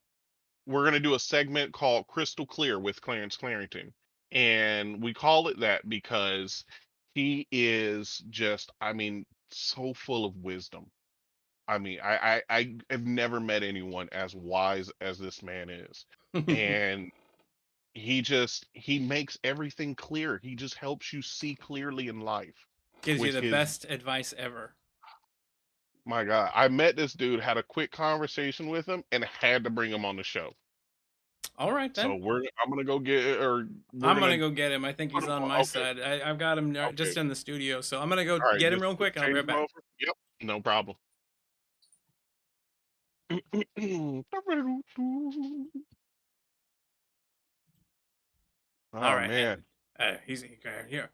We're gonna do a segment called Crystal Clear with Clarence Clarington. And we call it that because he is just, I mean, so full of wisdom. I mean, I have never met anyone as wise as this man is. And he makes everything clear. He just helps you see clearly in life
Gives you
with
the
his,
best advice ever.
my God. I met this dude, had a quick conversation with him, and had to bring him on the show.
All right
So
then.
I'm gonna go get, or we're
I'm
gonna
gonna go get him. I think
put
he's
him
on
on.
my
Okay,
side. I've got him
okay,
just in the studio, so I'm gonna go
all right.
get him
Just
real quick, and I'll be
change
right
him
back.
over. Yep, no problem.
All
Oh
right,
man.
and he's here.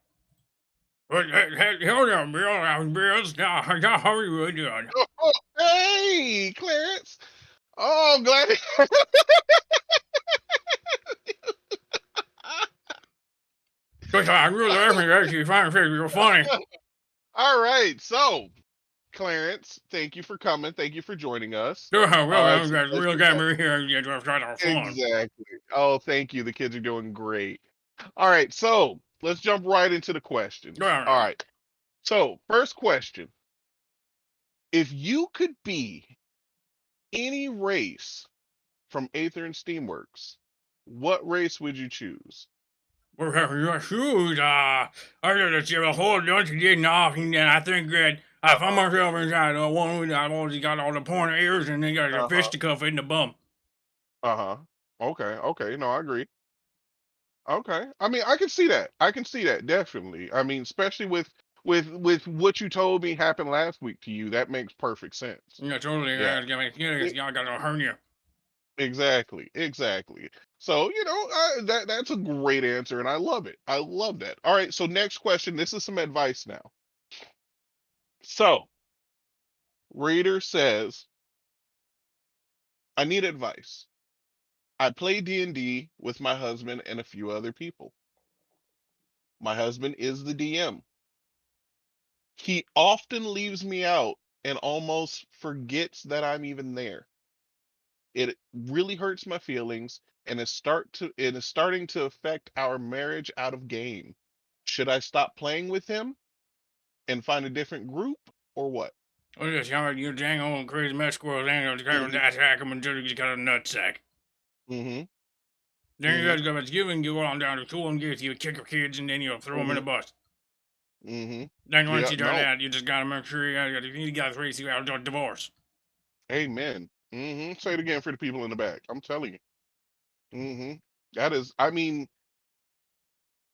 Well, hold on, Bill. How are you doing?
Oh, hey, Clarence. Oh, I'm glad.
Because I really laughing at you. Find it real funny.
All right, so Clarence, thank you for coming. Thank you for joining us. It's a
Real
pleasure
got
to
me here. You just got our fun.
exactly. Oh, thank you. The kids are doing great. All right, so let's jump right into the
Go
questions. All
on.
right. So, first question. If you could be any race from Aether and Steamworks, what race would you choose?
Well, your shoes, I did a whole bunch of getting off, and then I think that I found myself inside the one with I've always got all the pointy ears, and then got the
Uh-huh.
fisticuff in the bum.
Uh-huh. Okay. Okay. No, I agree. Okay. I mean, I can see that. I can see that definitely. I mean, especially with what you told me happened last week to you, that makes perfect sense.
Yeah, totally.
Yeah.
I got me curious.
e-
Y'all got a hernia.
Exactly. Exactly. So, that's a great answer and I love it. I love that. All right, so next question. This is some advice now. So, Reader says, I need advice. I play D&D with my husband and a few other people. My husband is the DM. He often leaves me out and almost forgets that I'm even there. It really hurts my feelings and it is starting to affect our marriage out of game. Should I stop playing with him and find a different group or what?
Oh, yes, y'all, you dang old crazy mess squirrels, and you
Mhm.
got attack them until you got a nutsack.
Mhm.
Then you
Mhm.
guys go to giving, you go on down to school and get you kick your kids, and then you'll throw them in the
Mhm.
bus.
Mhm.
Then once
Yeah,
you do
no.
that, you just gotta make sure you guys raise you out of divorce.
Amen. Mhm. Say it again for the people in the back. I'm telling you. Mhm. That is, I mean,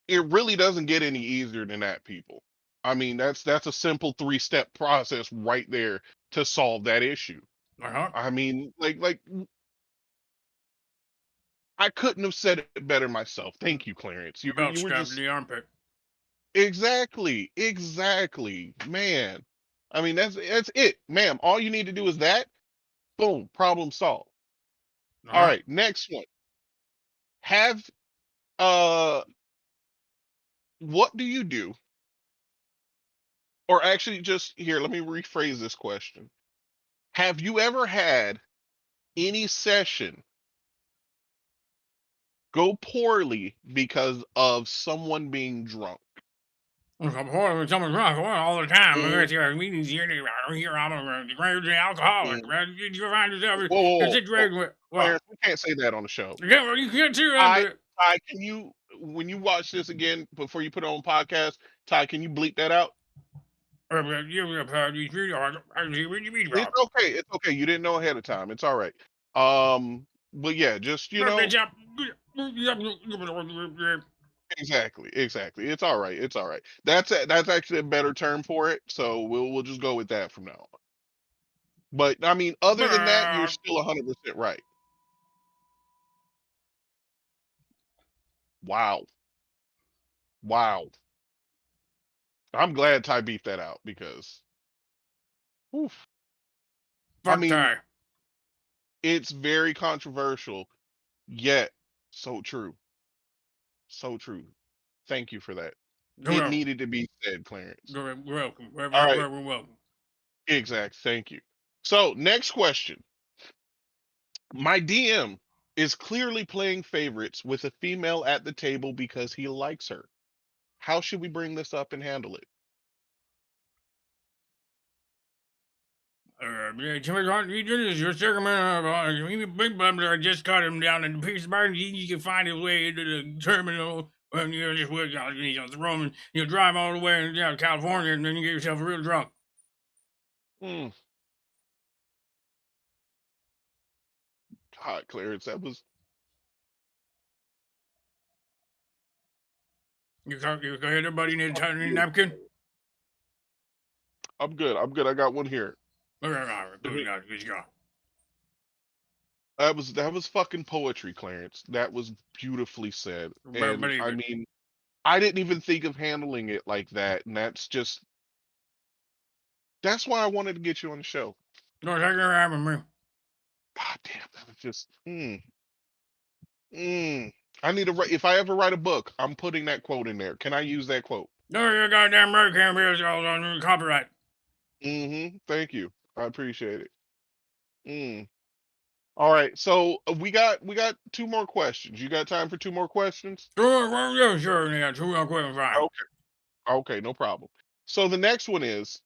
it really doesn't get any easier than that, people. I mean, that's a simple three-step process right there to solve that issue.
Uh huh.
I mean, I couldn't have said it better myself. Thank you, Clarence.
Belt
You were
strapped to
just
the armpit.
exactly, exactly, man. I mean, that's it, ma'am. All you need to do is that. Boom, problem solved.
Uh
All
huh.
right, next one. Have uh, what do you do? Or actually, just here, let me rephrase this question. Have you ever had any session go poorly because of someone being drunk?
Someone's wrong all the time.
Mhm,
Your meetings here, I'm a alcoholic.
mhm.
You find yourself
Whoa, whoa,
in a
whoa, whoa.
situation where, what?
Clarence, we can't say that on the show.
You can't do
Ty,
that.
Ty, can you, when you watch this again before you put it on podcast, Ty, can you bleep that out? It's okay. It's okay. You didn't know ahead of time. It's all right. But yeah, just exactly, exactly. It's all right. It's all right. That's actually a better term for it. So we'll just go with that from now on. But I mean, other than that, you're still 100% right. Wow, wow. I'm glad Ty beat that out because, oof. I
Fuck
mean,
Ty.
it's very controversial, yet so true. So true. Thank you for that.
You're
It
welcome.
needed to be said, Clarence.
You're welcome.
All right.
We're welcome.
Exact. Thank you. So, next question. My DM is clearly playing favorites with a female at the table because he likes her. How should we bring this up and handle it?
Jimmy Hart, you do this. You're second man. Big bums. I just cut him down in pieces. You can find his way into the terminal. And you just throw him and you drive all the way down to California and then you get yourself real drunk.
Hmm. God, Clarence, that was.
You go ahead, everybody need a
Fucking
tiny
beautiful.
napkin?
I'm good. I'm good. I got one here.
Good God, good God.
That was fucking poetry, Clarence. That was beautifully said. And
Believe
I
it.
mean, I didn't even think of handling it like that. And that's why I wanted to get you on the show.
No, thank you for having me.
God damn, that was just I need to write if I ever write a book, I'm putting that quote in there. Can I use that quote?
No, you're goddamn right, can't be all on copyright.
Thank you. I appreciate it. Mm. All right. So we got two more questions. You got time for two more questions?
Sure, well, yeah, sure, yeah, 2 real quick and fine.
Okay. Okay, no problem. So the next one is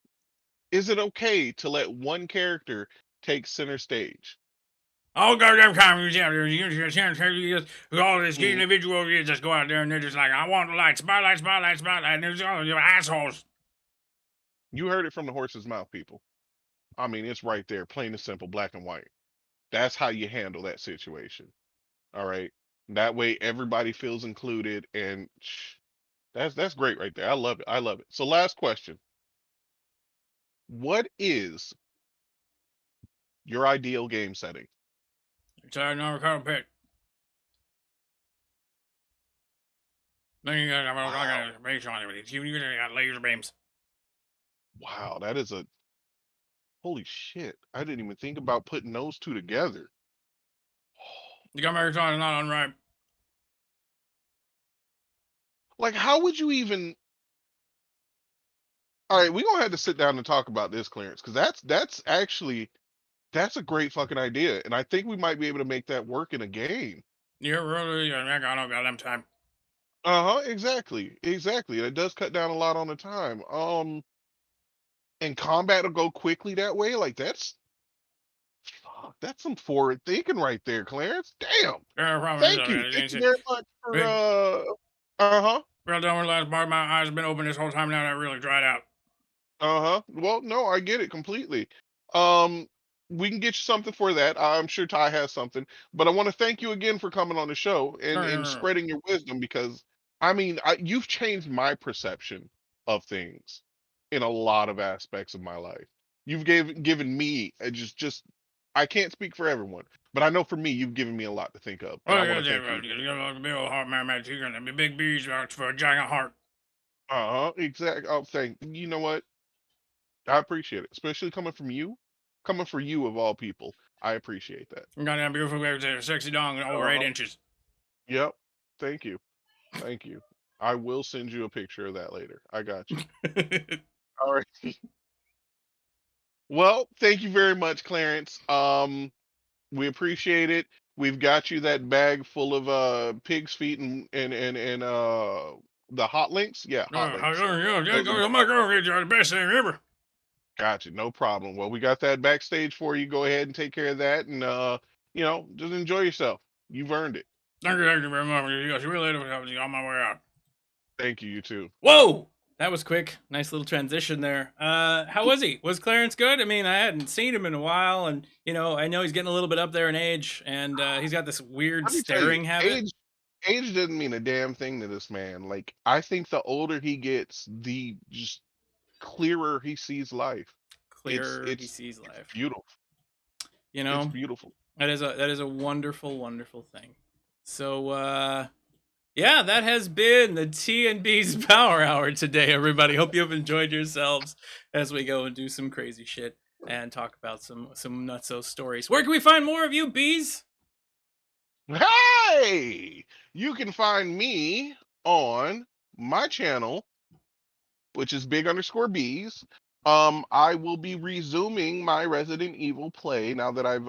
it okay to let one character take center stage?
All goddamn time you out there, you just all these
Mhm.
individuals, you just go out there and they're just like, I want the light, spotlight, spotlight, spotlight, and there's all you assholes.
You heard it from the horse's mouth, people. I mean, it's right there, plain and simple, black and white. That's how you handle that situation. All right. That way everybody feels included and that's great right there. I love it. I love it. So last question. What is your ideal game setting?
It's another color pick. Then you got
Wow.
a base on it. You got laser beams.
Wow, that is a holy shit. I didn't even think about putting those two together.
The gunpowder is not unripe.
Like how would you even all right, we're gonna have to sit down and talk about this, Clarence, because that's actually that's a great fucking idea. And I think we might be able to make that work in a game.
You're really, I got them time.
Uh-huh, exactly. Exactly. It does cut down a lot on the time. And combat will go quickly that way. Like that's some forward thinking right there, Clarence. Damn.
Yeah, probably
Thank you. Thank you
is.
very much for
Big,
uh-huh.
real done with the last part. My eyes have been open this whole time now. And I really dried out.
Uh-huh. Well, no, I get it completely. Um, we can get you something for that. I'm sure Ty has something, but I want to thank you again for coming on the show and
No.
spreading your wisdom because I mean, you've changed my perception of things in a lot of aspects of my life. You've given me just I can't speak for everyone, but I know for me you've given me a lot to think of, and
Oh,
I
yeah,
want to thank you.
you got a big old heart, man, chicken, and the big bees for a giant heart.
Uh-huh. Exactly. Oh, thank you know what? I appreciate it, especially coming from you, coming for you of all people. I appreciate that.
You got that beautiful baby, sexy dong, over
Uh-huh.
8 inches.
Yep. Thank you. Thank you. I will send you a picture of that later. I got you. All right. Well, thank you very much, Clarence. We appreciate it. We've got you that bag full of pig's feet and The hot links? Yeah, hot links. Those are
Oh my God, you're the best thing ever.
gotcha, no problem. Well, we got that backstage for you. Go ahead and take care of that, and just enjoy yourself. You've earned it.
Thank you very much. You guys really on my way out.
Thank you. You too.
Whoa! That was quick. Nice little transition there. How was he? Was Clarence good? I mean, I hadn't seen him in a while, and I know he's getting a little bit up there in age, and he's got this weird
Let me tell you,
staring habit.
age doesn't mean a damn thing to this man. Like, I think the older he gets, the just clearer he sees life. It's
Clearer he
it's
sees
it's
life.
beautiful.
You
It's
know,
beautiful.
that is a wonderful, wonderful thing. So, yeah, that has been the T and B's Power Hour today, everybody. Hope you have enjoyed yourselves as we go and do some crazy shit and talk about some nutso stories. Where can we find more of you, Bees?
Hey, you can find me on my channel, which is big_bees. I will be resuming my Resident Evil play now that I've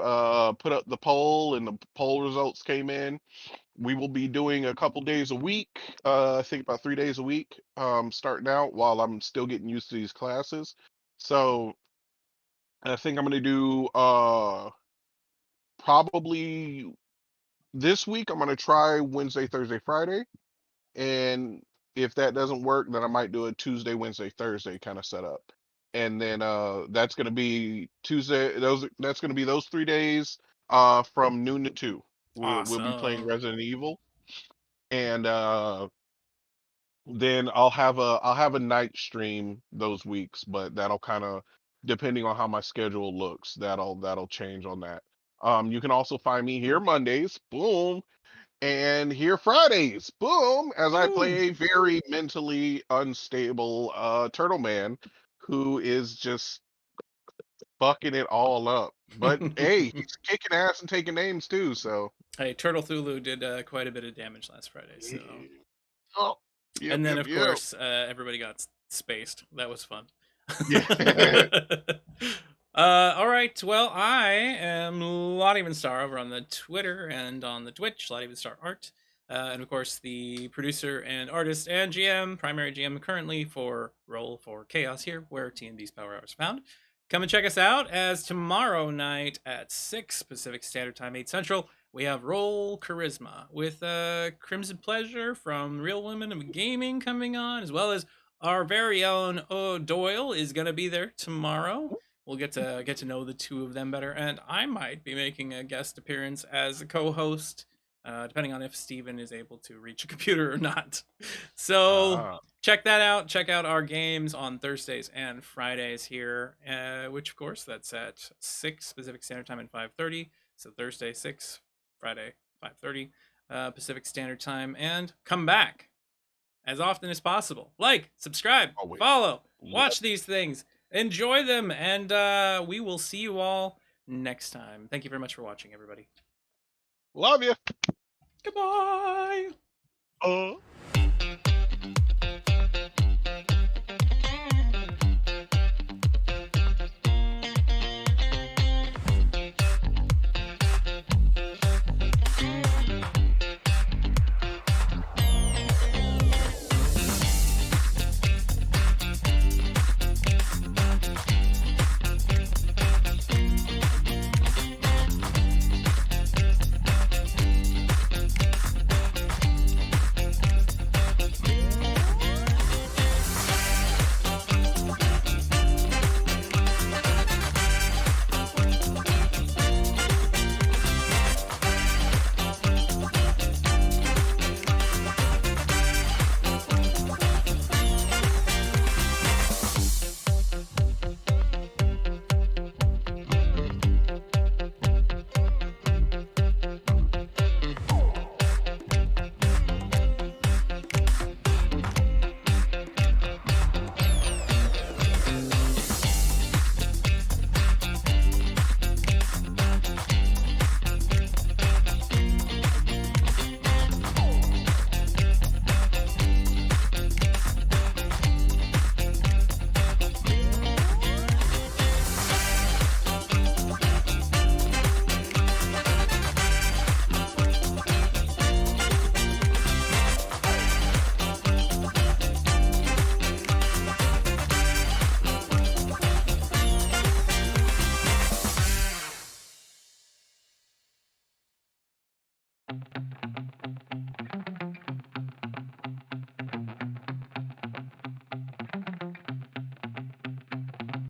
put up the poll and the poll results came in. We will be doing a couple days a week. I think about 3 days a week. Starting out while I'm still getting used to these classes. So I think I'm gonna do probably this week. I'm gonna try Wednesday, Thursday, Friday, and if that doesn't work, then I might do a Tuesday, Wednesday, Thursday kind of setup. And then that's gonna be Tuesday. That's gonna be those 3 days from noon to 2. We'll be playing
Awesome.
Resident Evil, and then I'll have a night stream those weeks, but that'll kind of, depending on how my schedule looks, that'll change on that. You can also find me here Mondays, boom, and here Fridays, boom, as I
Boom.
play a very mentally unstable turtle man who is just fucking it all up. But hey, he's kicking ass and taking names too, so
Hey, Turtle Thulu did quite a bit of damage last Friday, so.
yeah. Oh, yep,
And then,
yep,
of
yep.
course, everybody got spaced. That was fun.
Yeah.
All right. Well, I am Lot Even Star over on the Twitter and on the Twitch, Lot Even Star Art. And of course, the producer and artist and GM, primary GM currently for Roll for Chaos here, where T&B's Power Hour is found. Come and check us out as tomorrow night at 6 Pacific Standard Time, 8 Central, we have Roll Charisma with Crimson Pleasure from Real Women of Gaming coming on, as well as our very own Doyle is going to be there tomorrow. We'll get to know the two of them better, and I might be making a guest appearance as a co-host, depending on if Steven is able to reach a computer or not. So
Ah.
check that out. Check out our games on Thursdays and Fridays here, which of course that's at 6 Pacific Standard Time and 5:30. So Thursday 6, Friday 5:30 Pacific Standard Time, and come back as often as possible. Like, subscribe,
Always.
follow,
Yep.
watch these things, enjoy them, and we will see you all next time. Thank you very much for watching, everybody.
Love you.
Goodbye.